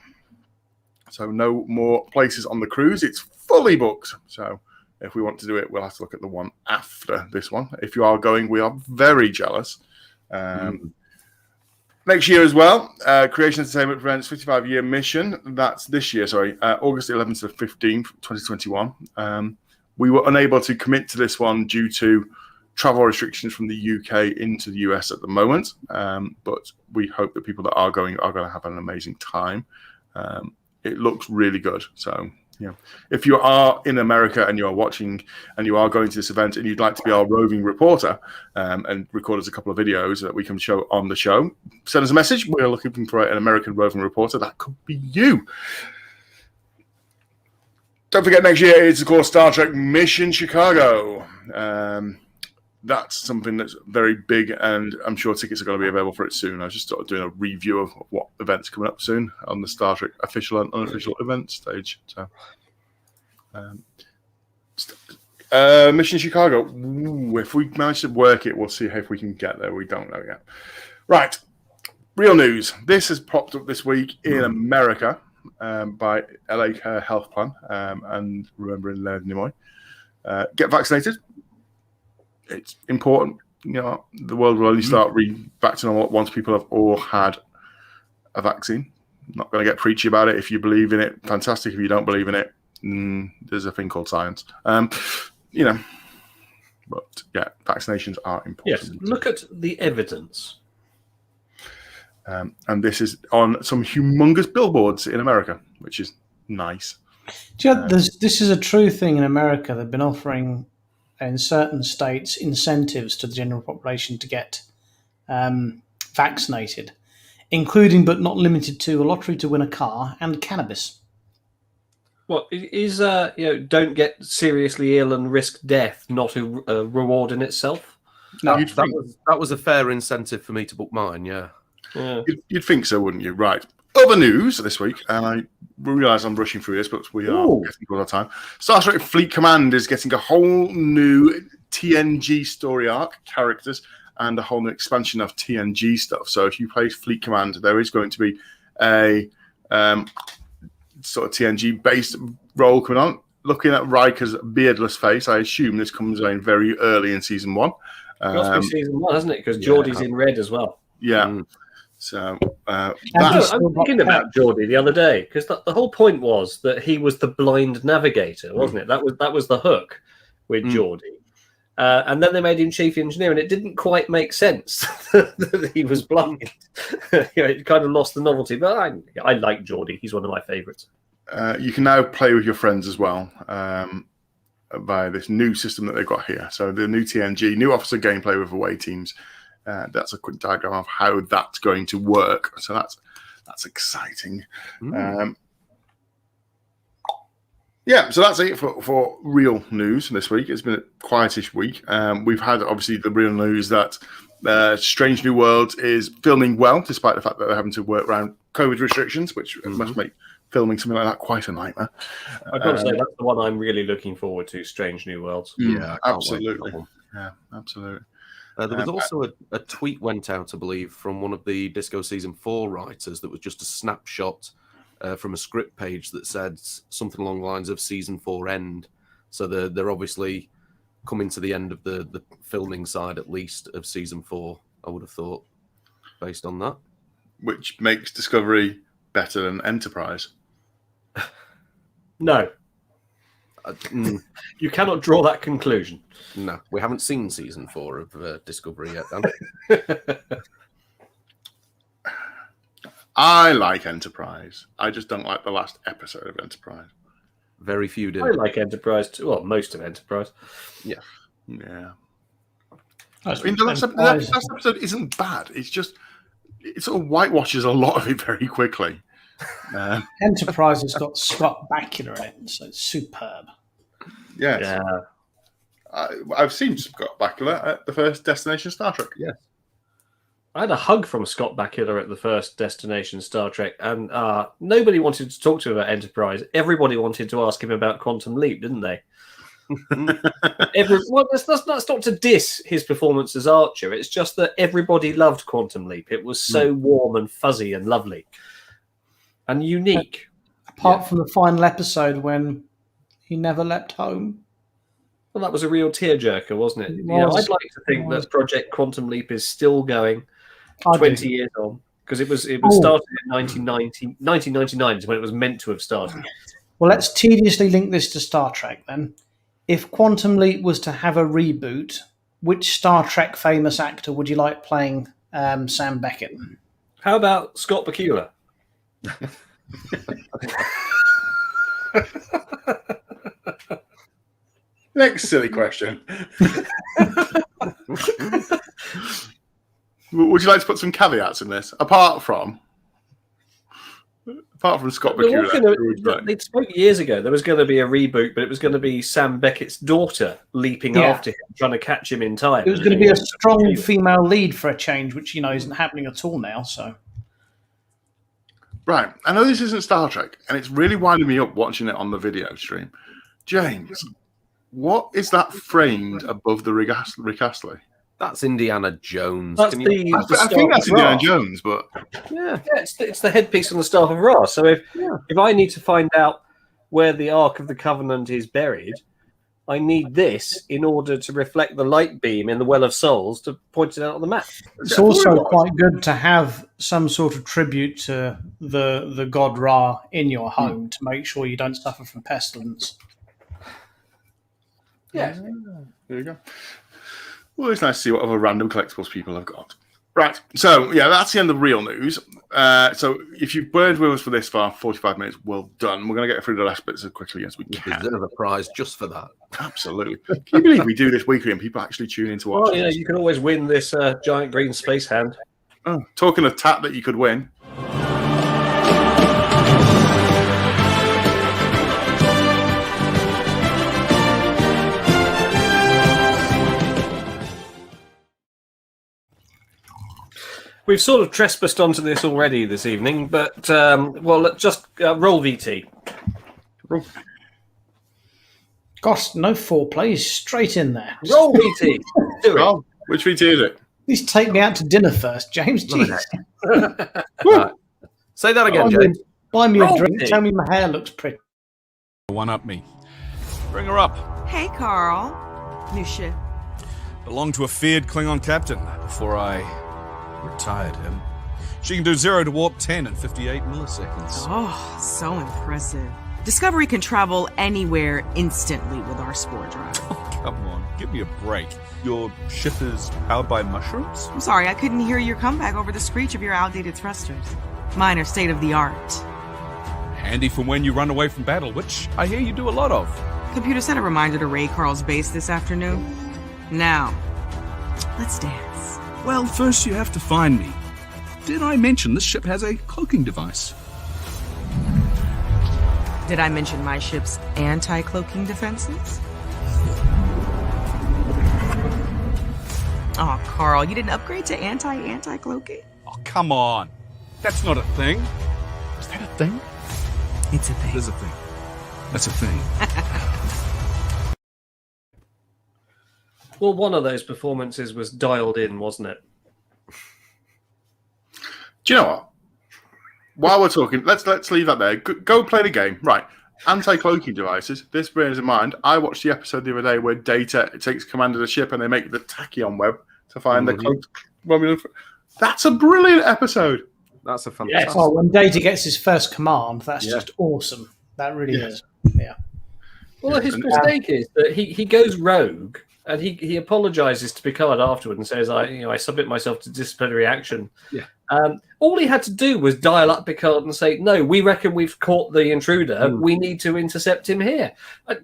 So no more places on the cruise. It's fully booked. So if we want to do it, we'll have to look at the one after this one. If you are going, we are very jealous. Next year as well, Creation Entertainment presents 55-year mission. That's this year, August 11th to 15th, 2021. We were unable to commit to this one due to travel restrictions from the UK into the US at the moment. But we hope that people that are going to have an amazing time. It looks really good. So, if you are in America and you are watching and you are going to this event and you'd like to be our roving reporter and record us a couple of videos that we can show on the show, send us a message. We're looking for an American roving reporter. That could be you. Don't forget, next year is, of course, Star Trek Mission Chicago. That's something that's very big, and I'm sure tickets are going to be available for it soon. I was just doing a review of what events coming up soon on the Star Trek official and unofficial event stage. So, Mission Chicago. Ooh, if we manage to work it, we'll see if we can get there. We don't know yet. Right. Real news. This has popped up this week in America by LA Health Plan and Remember in Laird Nimoy. Get vaccinated. It's important. The world will only start back to normal once people have all had a vaccine. I'm not going to get preachy about it. If you believe in it, fantastic. If you don't believe in it, there's a thing called science. But yeah, vaccinations are important. Yes, look at the evidence. And this is on some humongous billboards in America, which is nice. Do you know, this is a true thing in America. They've been offering, in certain states, incentives to the general population to get vaccinated, including but not limited to a lottery to win a car and cannabis. What is don't get seriously ill and risk death not a reward in itself? No, That was a fair incentive for me to book mine. Yeah. You'd think so, wouldn't you? Right. Other news this week, and I realise I'm rushing through this, but we are getting all the time. Star Trek Fleet Command is getting a whole new TNG story arc, characters, and a whole new expansion of TNG stuff. So if you play Fleet Command, there is going to be a sort of TNG-based role coming on. Looking at Riker's beardless face, I assume this comes in very early in season 1. It must be season 1, hasn't it? Because Geordie's in red as well. Yeah. So I'm thinking about Geordie the other day, because the whole point was that he was the blind navigator, wasn't it? That was the hook with Geordie. And then they made him chief engineer, and it didn't quite make sense that he was blind. It kind of lost the novelty. But I like Geordie. He's one of my favourites. You can now play with your friends as well by this new system that they've got here. So the new TNG, new officer gameplay with away teams. That's a quick diagram of how that's going to work. So that's exciting. So that's it for real news this week. It's been a quietish week. We've had, obviously, the real news that Strange New Worlds is filming well, despite the fact that they're having to work around COVID restrictions, which must make filming something like that quite a nightmare. I've got to say, that's the one I'm really looking forward to, Strange New Worlds. Yeah, absolutely. Yeah, absolutely. There was also a tweet went out, I believe, from one of the Disco Season 4 writers that was just a snapshot from a script page that said something along the lines of Season 4 end. So they're obviously coming to the end of the filming side, at least, of Season 4, I would have thought, based on that. Which makes Discovery better than Enterprise. No. You cannot draw that conclusion. No, we haven't seen Season 4 of Discovery yet, Dan. I like Enterprise. I just don't like the last episode of Enterprise. Very few do. I like Enterprise too. Well, most of Enterprise. Yeah. Yeah. I mean, the last episode isn't bad. It's just, it sort of whitewashes a lot of it very quickly. Enterprise has got Scott Bakula in it, so it's superb. Yes. Yeah. I've seen Scott Bakula at the first Destination Star Trek. Yes. I had a hug from Scott Bakula at the first Destination Star Trek, and nobody wanted to talk to him about Enterprise. Everybody wanted to ask him about Quantum Leap, didn't they? That's not to diss his performance as Archer. It's just that everybody loved Quantum Leap. It was so warm and fuzzy and lovely and unique. Apart from the final episode when he never left home. Well, that was a real tearjerker, wasn't it? I'd like to think that Project Quantum Leap is still going 20 years on, because it was started in 1999 is when it was meant to have started. Well, let's tediously link this to Star Trek then. If Quantum Leap was to have a reboot, which Star Trek famous actor would you like playing Sam Beckett? How about Scott Bakula? Next silly question. Would you like to put some caveats in this? Apart from Scott Bakula. They spoke years ago. There was going to be a reboot, but it was going to be Sam Beckett's daughter leaping after him, trying to catch him in time. It was going to be a strong female lead for a change, which isn't happening at all now. So, right, I know this isn't Star Trek, and it's really winding me up watching it on the video stream. James, what is that framed above the Rick Astley? That's Indiana Jones. I think that's Indiana Jones, but it's the headpiece on the staff of Ra. So if I need to find out where the Ark of the Covenant is buried, I need this in order to reflect the light beam in the Well of Souls to point it out on the map. It's also quite good to have some sort of tribute to the god Ra in your home to make sure you don't suffer from pestilence. Yeah, there you go. Well, it's nice to see what other random collectibles people have got. Right. So, yeah, that's the end of real news. So, if you've burned with us for this far, 45 minutes, well done. We're going to get through the last bits as quickly as we can. Deserve a prize just for that. Absolutely. Can you believe we do this weekly and people actually tune in to watch? Well, you can always win this giant green space hand. Oh, talking of tap that you could win. We've sort of trespassed onto this already this evening, but, let's just roll VT. Gosh, no foreplay. He's straight in there. Roll VT. Do it. Oh, which VT is it? Please take me out to dinner first, James. Jeez. Right. Say that again, James. Buy me a Roll drink. it. Tell me my hair looks pretty. One up me. Bring her up. Hey, Carl. New ship. Belonged to a feared Klingon captain before I retired him. She can do 0 to warp 10 in 58 milliseconds. Oh, so impressive. Discovery can travel anywhere instantly with our spore drive. Come on, give me a break. Your ship is powered by mushrooms? I'm sorry, I couldn't hear your comeback over the screech of your outdated thrusters. Mine are state of the art. Handy for when you run away from battle, which I hear you do a lot of. Computer sent a reminder to raid Carl's base this afternoon. Now, let's dance. Well, first you have to find me. Did I mention this ship has a cloaking device? Did I mention my ship's anti-cloaking defenses? Oh, Carl, you didn't upgrade to anti-cloaking? Oh, come on. That's not a thing. Is that a thing? It's a thing. It is a thing. That's a thing. Well, one of those performances was dialed in, wasn't it? Do you know what? While we're talking, let's leave that there. Go play the game. Right. Anti-cloaking devices. This bears in mind, I watched the episode the other day where Data takes command of the ship and they make the tachyon web to find the cloaked Romulan. That's a brilliant episode. That's a fantastic. Oh, when Data gets his first command, that's just awesome. That really is. Yeah. Well, his mistake is that he goes rogue and he apologizes to Picard afterward and says, I submit myself to disciplinary action. Yeah. All he had to do was dial up Picard and say, no, we reckon we've caught the intruder. We need to intercept him here.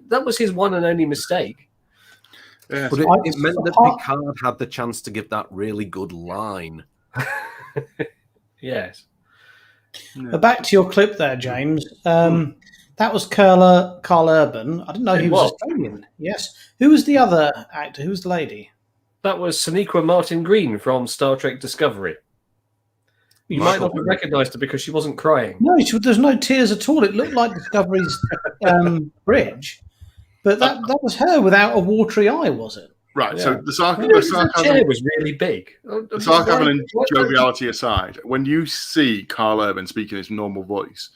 That was his one and only mistake. Yeah. But it meant that Picard had the chance to give that really good line. Yes. But back to your clip there, James. That was Carl Urban. I didn't know he was Australian. Yes. Who was the other actor? Who was the lady? That was Sonequa Martin Green from Star Trek Discovery. You might not have recognised her because she wasn't crying. No, there's no tears at all. It looked like Discovery's bridge. But that was her without a watery eye, was it? Right. Yeah. So the chair was really big. The sarcasm and joviality aside, when you see Carl Urban speaking his normal voice,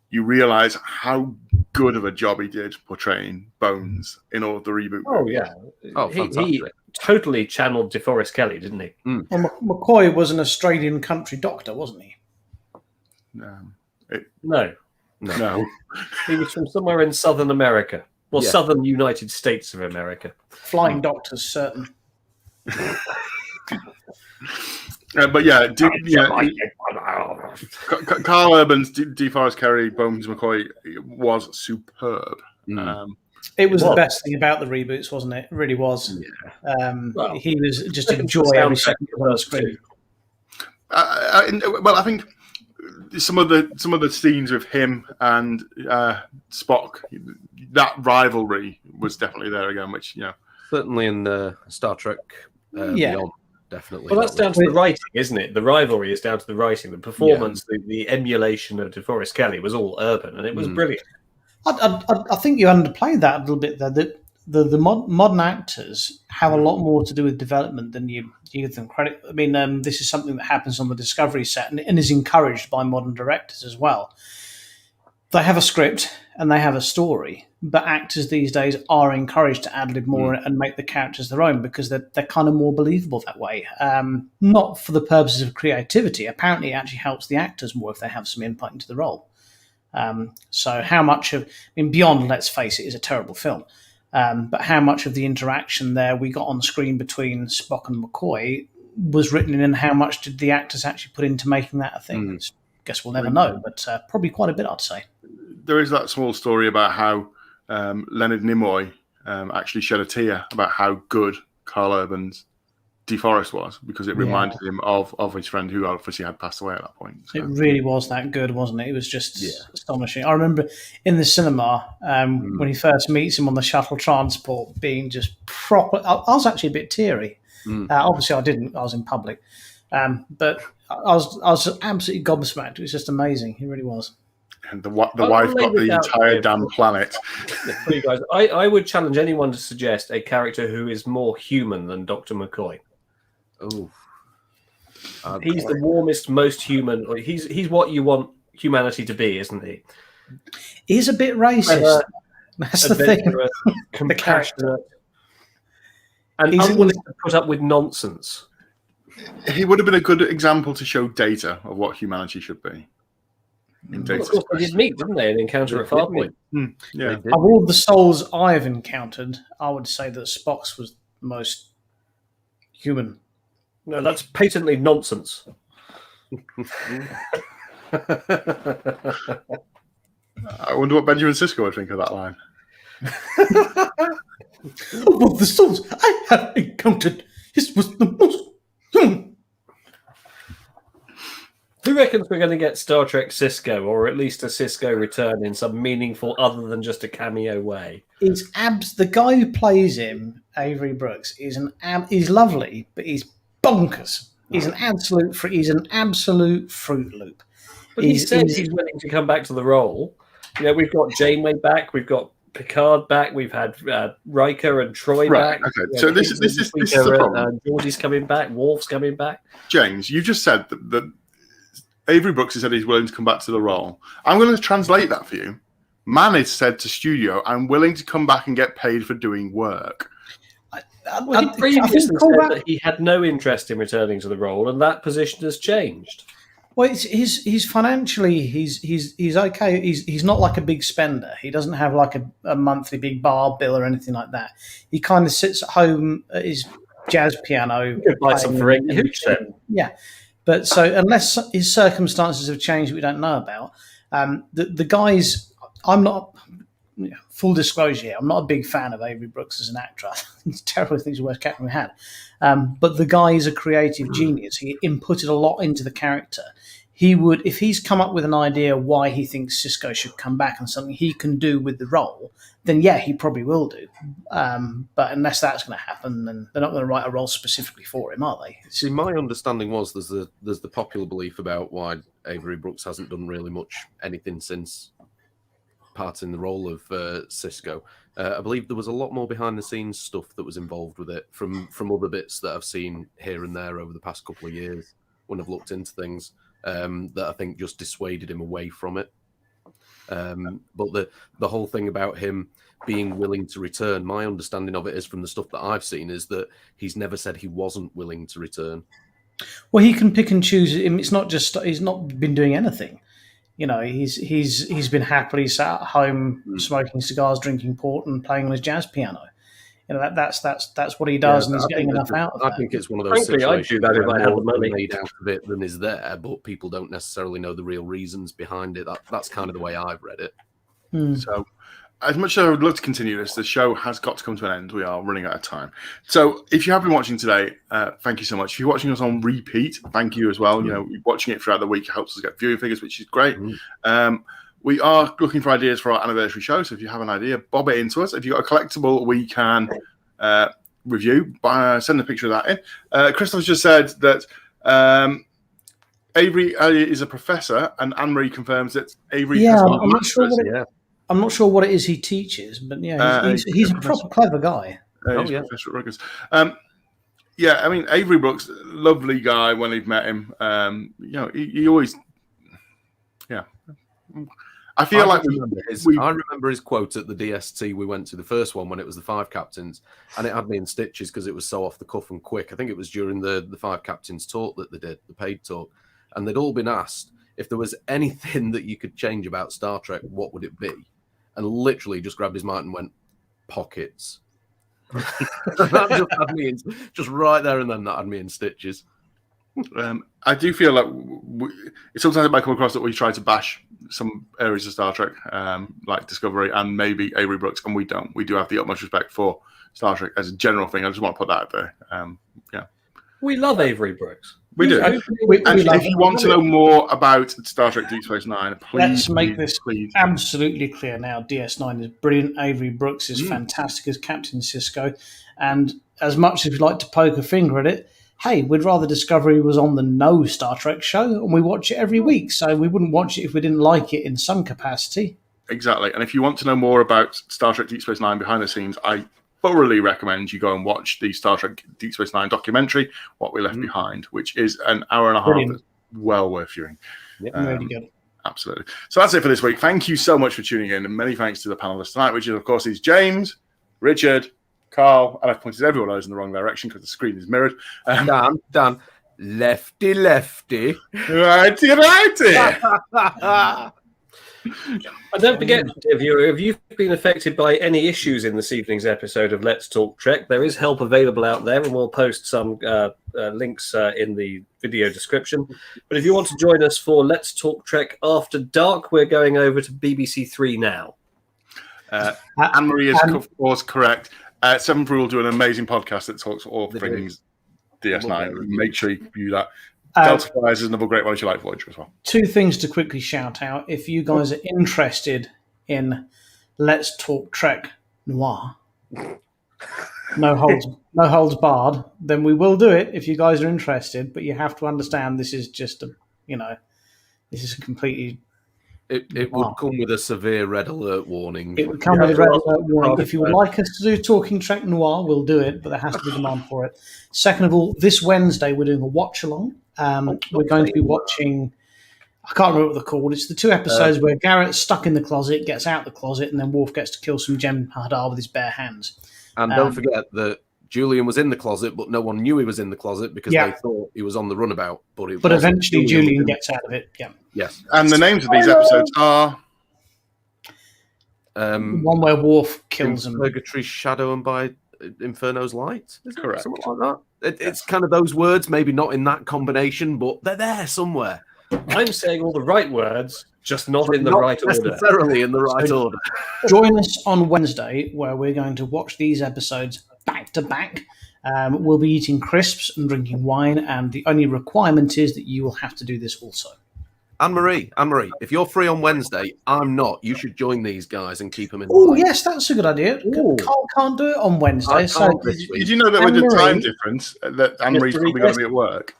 you realise how good of a job he did portraying Bones in all of the reboot. Oh, yeah. Fantastic. He totally channeled DeForest Kelly, didn't he? Well, McCoy was an Australian country doctor, wasn't he? No. No. He was from somewhere in Southern America. Well, Southern United States of America. Flying doctors, certain. But yeah, Carl Urban's DeForest Kelly, Bones McCoy was superb. It was the best thing about the reboots, wasn't it? It really was. Yeah. He was just a joy every second on the screen. I think some of the scenes with him and Spock, that rivalry was definitely there again. Which certainly in Star Trek Beyond, definitely. Well, that's down to the writing, isn't it? The rivalry is down to the writing. The performance, the emulation of DeForest Kelly was all Urban, and it was brilliant. I think you underplayed that a little bit there. The modern actors have a lot more to do with development than you give them credit. I mean, this is something that happens on the Discovery set and is encouraged by modern directors as well. They have a script and they have a story, but actors these days are encouraged to ad-lib more and make the characters their own because they're kind of more believable that way. Not for the purposes of creativity. Apparently, it actually helps the actors more if they have some input into the role. So how much of, Beyond, let's face it, is a terrible film. But how much of the interaction there we got on screen between Spock and McCoy was written in and how much did the actors actually put into making that a thing. Guess we'll never know, but probably quite a bit, I'd say. There is that small story about how Leonard Nimoy actually shed a tear about how good Carl Urban's DeForest was, because it reminded him of his friend who obviously had passed away at that point. So. It really was that good, wasn't it? It was just astonishing. I remember in the cinema when he first meets him on the shuttle transport being just proper. I was actually a bit teary. Obviously, I didn't. I was in public. But I was absolutely gobsmacked. It was just amazing. It really was. And the wife got the entire damn planet. For you guys, I would challenge anyone to suggest a character who is more human than Dr. McCoy. Oh, he's the warmest, most human. He's what you want humanity to be, isn't he? He's a bit racist. That's the thing. Compassionate, and unwilling to put up with nonsense. He would have been a good example to show Data of what humanity should be. Of course, they did meet, didn't they? An encounter at Farpoint. Yeah. Of all the souls I've encountered, I would say that Spock's was the most human. No, that's patently nonsense. I wonder what Benjamin Sisko would think of that line. Of all the souls I have encountered, his was the most human. Who reckons we're going to get Star Trek Sisko, or at least a Sisko return in some meaningful, other than just a cameo way? The guy who plays him, Avery Brooks, he's lovely, but he's bonkers. He's an absolute Fruit Loop. But he said he's willing to come back to the role. You know, we've got Janeway back, we've got Picard back, we've had Riker and Troy back. Okay, so this is the problem. Geordi's coming back, Worf's coming back. James, you just said that Avery Brooks has said he's willing to come back to the role. I'm going to translate that for you. Man has said to studio, I'm willing to come back and get paid for doing work. He previously said that he had no interest in returning to the role, and that position has changed. Well, he's financially he's okay. He's not like a big spender. He doesn't have like a monthly big bar bill or anything like that. He kind of sits at home at his jazz piano. You could buy some for hooch then. Yeah, but so unless his circumstances have changed that we don't know about, the guys, I'm not. Full disclosure here, I'm not a big fan of Avery Brooks as an actor. It's terrible. I think he's the worst character we had. But the guy is a creative genius. He inputted a lot into the character. He would, if he's come up with an idea why he thinks Sisko should come back and something he can do with the role, then yeah, he probably will do. But unless that's going to happen, then they're not going to write a role specifically for him, are they? See, my understanding was there's the popular belief about why Avery Brooks hasn't done really much anything since part in the role of Sisko. I believe there was a lot more behind the scenes stuff that was involved with it from other bits that I've seen here and there over the past couple of years when I've looked into things that I think just dissuaded him away from it. But the whole thing about him being willing to return, my understanding of it is from the stuff that I've seen is that he's never said he wasn't willing to return. Well, he can pick and choose. It's not just he's not been doing anything. You know, he's been happily sat at home smoking cigars, drinking port, and playing on his jazz piano. You know, that's what he does, and he's getting enough out of that. I think it's one of those situations I'd do that if I had the money made out of it than is there, but people don't necessarily know the real reasons behind it. That's kind of the way I've read it. So, as much as I would love to continue this, the show has got to come to an end. We are running out of time. So if you have been watching today, thank you so much. If you're watching us on repeat, thank you as well. You know, watching it throughout the week helps us get viewing figures, which is great. We are looking for ideas for our anniversary show. So if you have an idea, bob it into us. If you've got a collectible we can review, send a picture of that in. Christopher just said that Avery is a professor, and Anne-Marie confirms that Avery has got a master's. I'm not sure what it is he teaches, but yeah, he's a proper clever guy. Professor at Rutgers. Yeah, I mean, Avery Brooks, lovely guy when you've met him. You know, he always, yeah. I remember his quote at the DST we went to, the first one when it was the 5 captains, and it had me in stitches because it was so off the cuff and quick. I think it was during the 5 captains talk that they did, the paid talk, and they'd all been asked if there was anything that you could change about Star Trek, what would it be? And literally just grabbed his mic and went, pockets. That just had me just right there and then. That had me in stitches. I do feel like sometimes it might come across that we try to bash some areas of Star Trek, like Discovery and maybe Avery Brooks, and we don't. We do have the utmost respect for Star Trek as a general thing. I just want to put that out there. Yeah, we love Avery Brooks. We do. And if you want to know more about Star Trek Deep Space Nine, let's make this absolutely clear now. DS9 is brilliant. Avery Brooks is fantastic as Captain Sisko. And as much as we like to poke a finger at it, hey, we'd rather Discovery was on the no Star Trek show, and we watch it every week. So we wouldn't watch it if we didn't like it in some capacity. Exactly. And if you want to know more about Star Trek Deep Space Nine behind the scenes, I thoroughly recommend you go and watch the Star Trek Deep Space Nine documentary, What We Left Behind, which is an hour and a half. That's well worth viewing. Really good. Absolutely. So that's it for this week. Thank you so much for tuning in, and many thanks to the panelists tonight, which is, of course, is James, Richard, Carl, and I've pointed everyone else in the wrong direction because the screen is mirrored. Dan, lefty. Righty. And don't forget, viewer, if you've been affected by any issues in this evening's episode of Let's Talk Trek, there is help available out there, and we'll post some links in the video description. But if you want to join us for Let's Talk Trek After Dark, we're going over to BBC Three now. Anne-Marie is, of course, correct. Seventh Rule do an amazing podcast that talks all things DS9. Make sure you view that. Delta Flyers is another great one if you like Voyager as well. Two things to quickly shout out. If you guys are interested in Let's Talk Trek Noir, no holds barred, then we will do it if you guys are interested. But you have to understand this is just this is completely. It would come with a severe red alert warning. It would come with a red alert warning. If you would like us to do Talking Trek Noir, we'll do it, but there has to be demand for it. Second of all, this Wednesday we're doing a watch along. We're going to be watching. I can't remember what they're called. It's the two episodes where Garrett's stuck in the closet, gets out the closet, and then Worf gets to kill some Jem'Hadar with his bare hands. And don't forget that Julian was in the closet, but no one knew he was in the closet because they thought he was on the runabout. But eventually Julian gets out of it. Yeah. Yes. And the names of these episodes are one where Worf kills him. Purgatory's Shadow and by Inferno's Light. Is it? Correct. Something like that. It's kind of those words, maybe not in that combination, but they're there somewhere. I'm saying all the right words, just not in the right order. Necessarily in the right order. Join us on Wednesday, where we're going to watch these episodes back to back. We'll be eating crisps and drinking wine, and the only requirement is that you will have to do this also. Anne-Marie, if you're free on Wednesday, I'm not. You should join these guys and keep them in. Oh, yes, that's a good idea. Carl can't do it on Wednesday. Did you know that with the time difference, that Anne-Marie's probably going to be at work?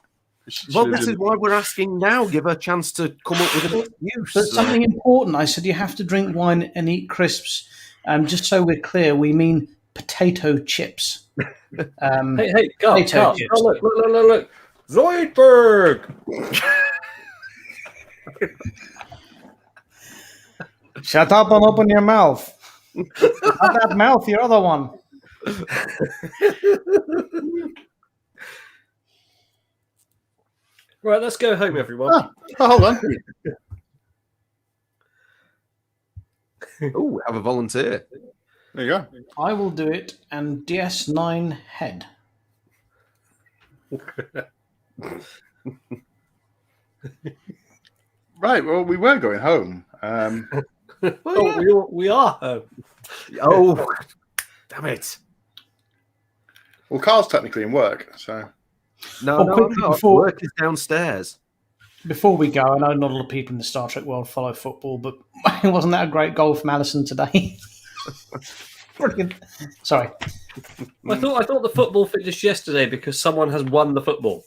Well, this is why we're asking now. Give her a chance to come up with an excuse. But something important. I said you have to drink wine and eat crisps. Just so we're clear, we mean potato chips. Hey, Carl, look. Zoidberg! Shut up and open your mouth. Not that mouth, your other one. Right, let's go home, everyone. Hold on. Oh, have a volunteer. There you go. I will do it, and DS9 head. Right, well, we were going home. We are home. Oh, damn it. Well, Carl's technically in work, so... No, work is downstairs. Before we go, I know not a lot of people in the Star Trek world follow football, but wasn't that a great goal from Allison today? Brilliant. Sorry. I thought the football finished yesterday because someone has won the football.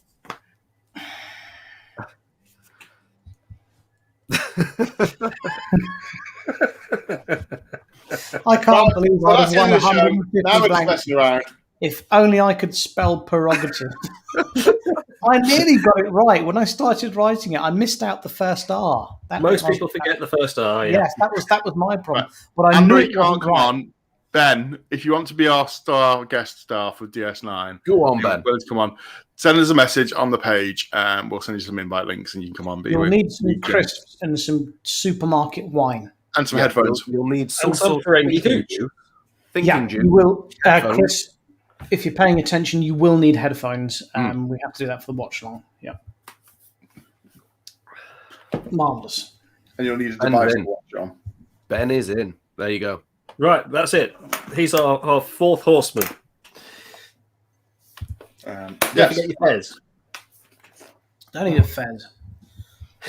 I can't believe I'd have won 150 blanks. Around. If only I could spell prerogative. I nearly got it right. When I started writing it, I missed out the first R. Most people forget the first R. Yeah. Yes, that was my problem. Right. But I knew it wasn't come on. Ben, if you want to be our guest star for DS9, go on, Ben. Come on. Send us a message on the page, and we'll send you some invite links, and you can come on. You'll need some crisps and some supermarket wine. And some headphones. You'll need some sort of thinking you will, Chris. if you're paying attention, you will need headphones. We have to do that for the watch along. Yeah. Marvellous. And you'll need a device to watch on. Ben is in. There you go. Right, that's it. He's our fourth horseman. Yes. Get your fez. Don't need a fez.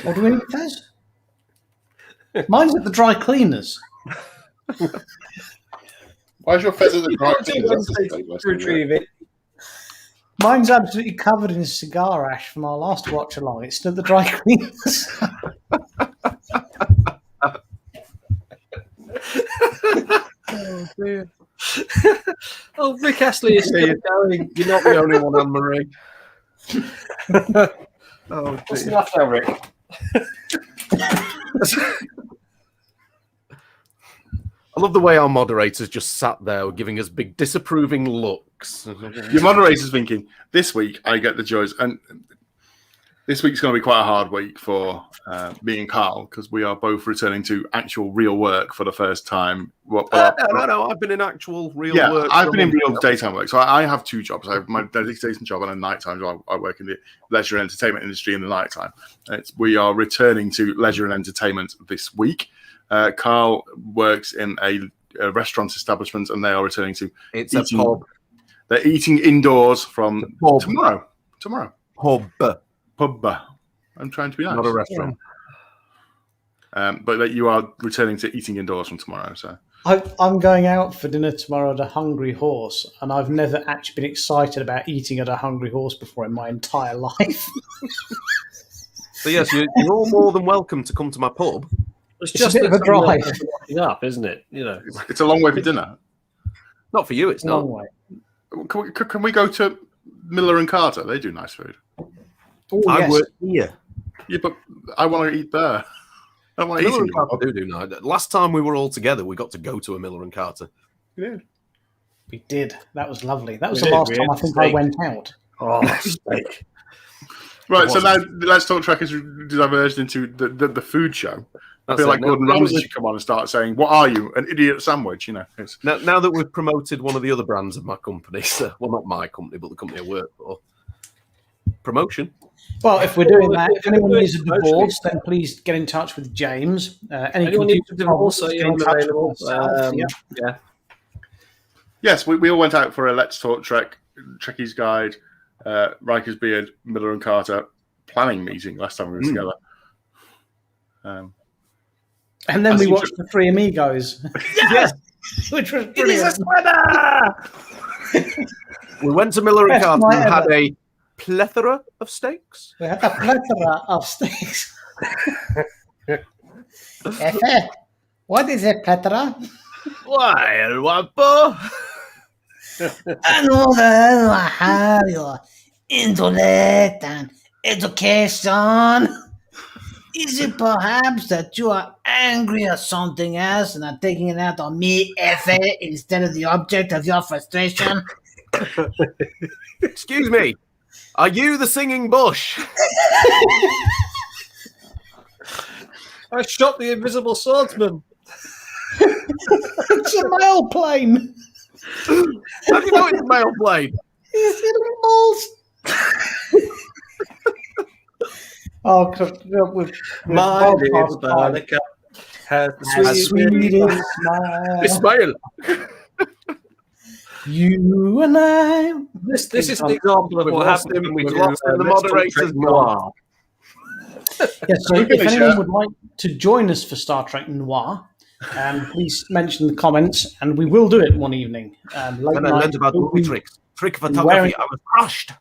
Or do we need a fez? Mine's at the dry cleaners. Why is your fez at the dry Retrieve it. Mine's absolutely covered in cigar ash from our last watch along. It's still the dry cleaners. Oh, dear. Oh, Rick Astley is still going. You're not the only one, Anne-Marie. Oh, What's dear. enough now, Rick? I love the way our moderators just sat there giving us big disapproving looks. Your moderator's thinking, this week I get the joys. And this week's going to be quite a hard week for me and Carl because we are both returning to actual real work for the first time. No, I've been in actual real work. I've been in real daytime work. So I have two jobs. I have my dedicated job and a nighttime job. I work in the leisure and entertainment industry in the nighttime. We are returning to leisure and entertainment this week. Carl works in a restaurant establishment and they are returning to It's eating. a pub. They're eating indoors from Pub. tomorrow. Pub. Pub. I'm trying to be nice. Not a restaurant. But that you are returning to eating indoors from tomorrow. So I'm going out for dinner tomorrow at a Hungry Horse, and I've never actually been excited about eating at a Hungry Horse before in my entire life. So yes, you're all more than welcome to come to my pub. It's a bit of a drive. Up, isn't it? You know, it's a long way for dinner. Not for you, it's not. Long way. Can we go to Miller and Carter? They do nice food. Oh, I yes. work here. Yeah, but I want to eat there. I want to eat Miller and in Carter do nice. Last time we were all together, we got to go to a Miller and Carter. Yeah. We did. That was lovely. That was We the did. last We time had I think steak. I went out. oh, steak. Right, so now Let's Talk Trek is diverged into the food show. I That's feel it. like Gordon Ramsay should come on and start saying, "What are you, an idiot sandwich?" You know. It's... Now that we've promoted one of the other brands of my company, so, well, not my company, but the company I work for, promotion. Well, if we're doing that, if anyone doing needs a divorce, then please get in touch with James. Anyone needs a divorce? Are you available? Yeah. Yes, we all went out for a Let's Talk Trek, Trekkie's Guide, Riker's Beard, Miller and Carter planning meeting last time we were together. And then we watched the Three Amigos. Yes! Which was brilliant. It is a sweater! We went to Miller and Best Carter night and had ever. a plethora of steaks. We had a plethora of steaks. Efe, what is a plethora? Why, el guapo? I know that I have your intellect and education. Is it perhaps that you are angry at something else and are taking it out on me, Efe, instead of the object of your frustration? Excuse me. Are you the singing bush? I shot the invisible swordsman. It's a mail plane. How do you know it's a male plane? He's hitting balls. Oh, with My little buttercup has the sweetest smile. Ismail. You and I. This is an example of We've what lost happened him. when we We've do lost him. The Let's Talk moderator's Trek gone. Noir. Yeah, so We if finish, anyone yeah. would like to join us for Star Trek Noir, please mention in the comments, and we will do it one evening. Late When I night, learned about we'll movie be tricks, trick wearing- photography, I was crushed.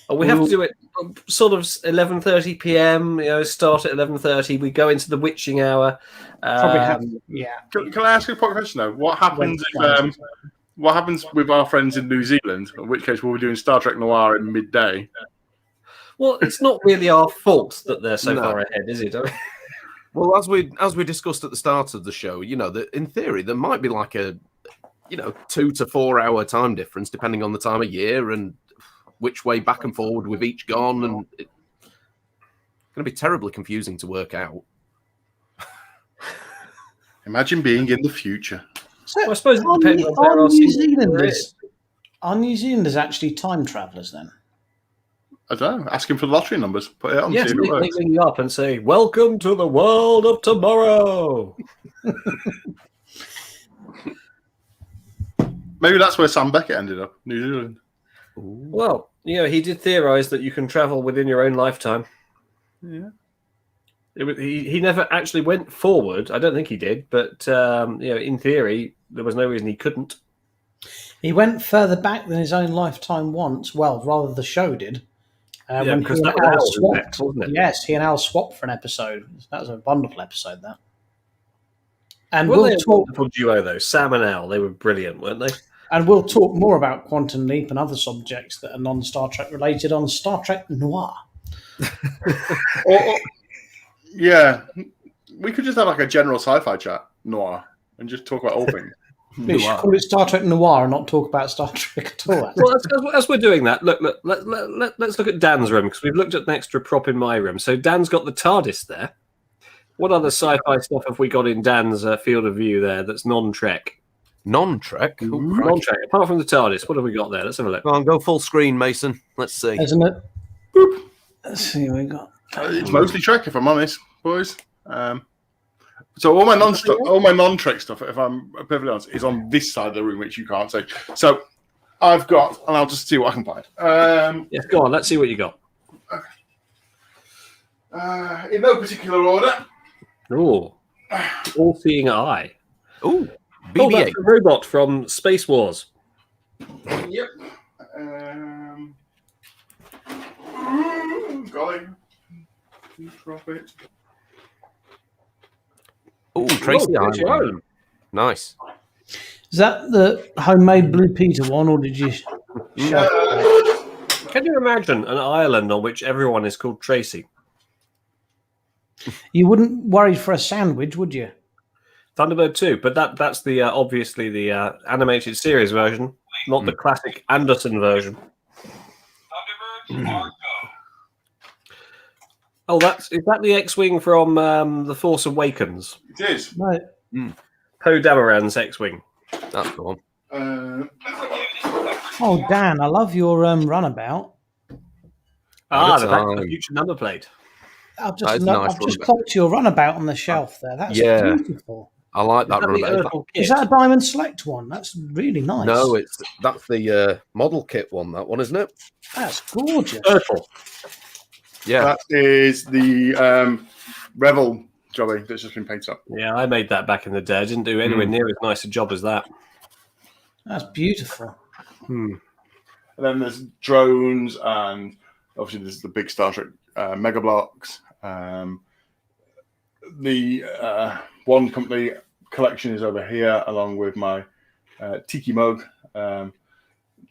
We have to do it sort of 11:30 p.m. You know, start at 11:30. We go into the witching hour. Probably have, yeah. Can I ask you a question though? What happens if what happens with our friends in New Zealand? In which case, we'll be doing Star Trek Noir in midday. Well, it's not really our fault that they're so No. far ahead, is it? Well, as we discussed at the start of the show, you know, that in theory there might be like a 2 to 4 hour time difference depending on the time of year and which way back and forward we've each gone, and it's going to be terribly confusing to work out. Imagine being in the future. So Well, I suppose it are depends New- on where are our New season Zealanders. Are New Zealanders actually time travellers then? I don't know. Ask him for the lottery numbers. Put it on. Yes, See if it they works. ring you up and say, "Welcome to the world of tomorrow." Maybe that's where Sam Beckett ended up, New Zealand. Well, he did theorize that you can travel within your own lifetime. Yeah. He never actually went forward. I don't think he did, but in theory, there was no reason he couldn't. He went further back than his own lifetime once. Well, rather the show did. When because he that and Al was swapped. next, wasn't it? Yes, he and Al swapped for an episode. That was a wonderful episode, that. And Well, we'll they talk. wonderful duo though. Sam and Al, they were brilliant, weren't they? And we'll talk more about Quantum Leap and other subjects that are non-Star Trek related on Star Trek Noir. Yeah, we could just have like a general sci-fi chat, Noir, and just talk about all things. We should call it Star Trek Noir and not talk about Star Trek at all. Well, as we're doing that, let's look at Dan's room, because we've looked at an extra prop in my room. So Dan's got the TARDIS there. What other sci-fi stuff have we got in Dan's field of view there that's non-Trek? Non-Trek? Non-Trek. Apart from the TARDIS, what have we got there? Let's have a look. Come on, go full screen, Mason. Let's see. Isn't it? Boop. Let's see what we got. It's mostly Trek, if I'm honest, boys. So all my non-Trek stuff, if I'm perfectly honest, is on this side of the room, which you can't see. So I've got, and I'll just see what I can find. Yes, go on. Let's see what you got. In no particular order. Oh, all-seeing eye. Ooh, Oh, BB-8. that's a robot from Space Wars. Yep. Golly. Drop it. Ooh, Tracy Tracy Island. Island. Nice. Is that the homemade Blue Peter one, or did you shove it? Can you imagine an island on which everyone is called Tracy? You wouldn't worry for a sandwich, would you? Thunderbird 2, but that's the obviously the animated series version, not the classic Anderson version. Oh, is that the X-wing from The Force Awakens? It is. No. Poe Dameron's X-wing. That's the one. Oh, Dan, I love your runabout. The Back to the Future number plate. I've That is just, a nice I've just runabout. clocked your runabout on the shelf there. That's Yeah. beautiful. I like that Is that the runabout. Urkel kit? Is that a Diamond Select one? That's really nice. No, that's the model kit one. That one, isn't it? That's gorgeous. Urkel. Yeah. That is the Revel jobby that's just been painted up. Yeah, I made that back in the day. I didn't do anywhere near as nice a job as that. That's beautiful. And then there's drones, and obviously there's the big Star Trek Mega Blocks. The One Company collection is over here, along with my Tiki mug,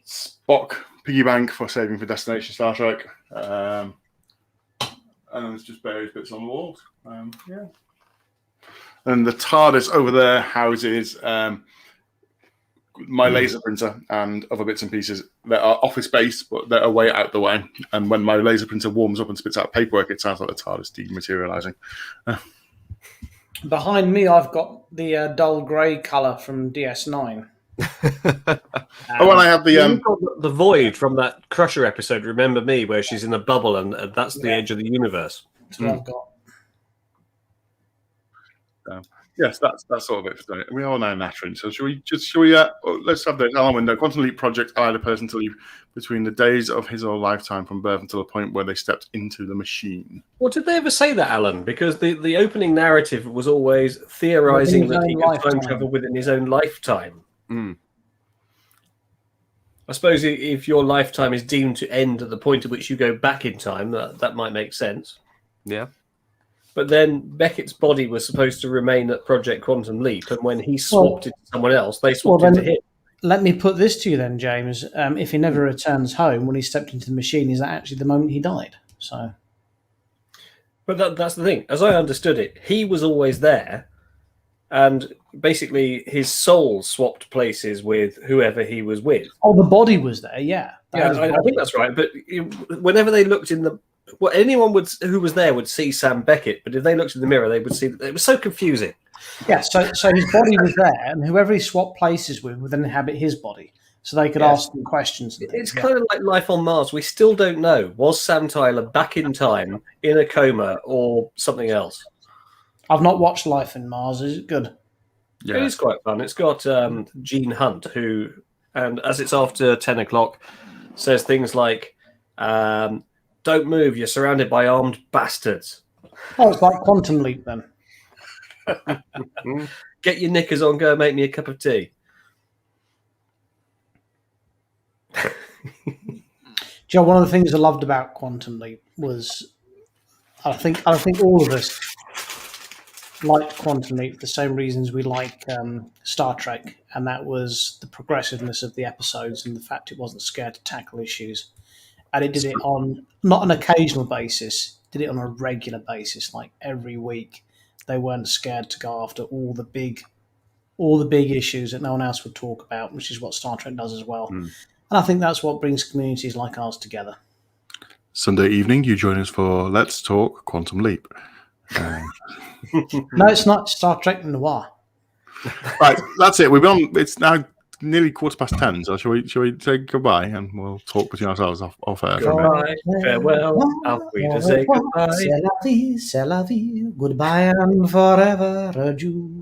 Spock piggy bank for saving for Destination Star Trek, and there's just various bits on the walls. Yeah. And the TARDIS over there houses my laser printer and other bits and pieces that are office based, but that are way out the way. And when my laser printer warms up and spits out paperwork, it sounds like the TARDIS dematerializing. Behind me, I've got the dull grey colour from DS9. And I have the You've got the Void from that Crusher episode, Remember Me, where she's in a bubble and that's the edge of the universe. That's what I've got. yes, that's sort of it for today. We are now nattering, so shall we let's have the Alan window. Quantum Leap project allowed a person to leave between the days of his or her lifetime from birth until the point where they stepped into the machine. Well, did they ever say that, Alan? Because the opening narrative was always theorising that he could time travel within his own lifetime. I suppose if your lifetime is deemed to end at the point at which you go back in time, that might make sense. Yeah. But then Beckett's body was supposed to remain at Project Quantum Leap, and when he swapped into someone else, they swapped into him. Let me put this to you then, James. If he never returns home, when he stepped into the machine, is that actually the moment he died? So, But that's the thing. As I understood it, he was always there, and basically his soul swapped places with whoever he was with. oh, the body was there, yeah. Yeah, I think that's right. But whenever they looked in the... Well, anyone who was there would see Sam Beckett, but if they looked in the mirror, they would see... It was so confusing. Yeah, so his body was there, and whoever he swapped places with would then inhabit his body. so they could ask them questions. And It's things. kind of like life on Mars. We still don't know. Was Sam Tyler back in time, in a coma, or something else? I've not watched Life in Mars. Is it good? It is quite fun. It's got Gene Hunt, who, and as it's after 10 o'clock, says things like, don't move, you're surrounded by armed bastards. Oh, it's like Quantum Leap then. Get your knickers on, go make me a cup of tea. Joe, one of the things I loved about Quantum Leap was I think all of us liked Quantum Leap for the same reasons we like Star Trek, and that was the progressiveness of the episodes and the fact it wasn't scared to tackle issues. And it did it on not an occasional basis, did it on a regular basis, like every week. They weren't scared to go after all the big issues that no one else would talk about, which is what Star Trek does as well. And I think that's what brings communities like ours together. Sunday evening, you join us for Let's Talk Quantum Leap. No, it's not Star Trek Noir. Right, that's it. We've been on. It's now nearly 10:15. So shall we say goodbye and we'll talk between ourselves off air? Goodbye, farewell, are we to say goodbye? C'est la vie, goodbye and forever adieu.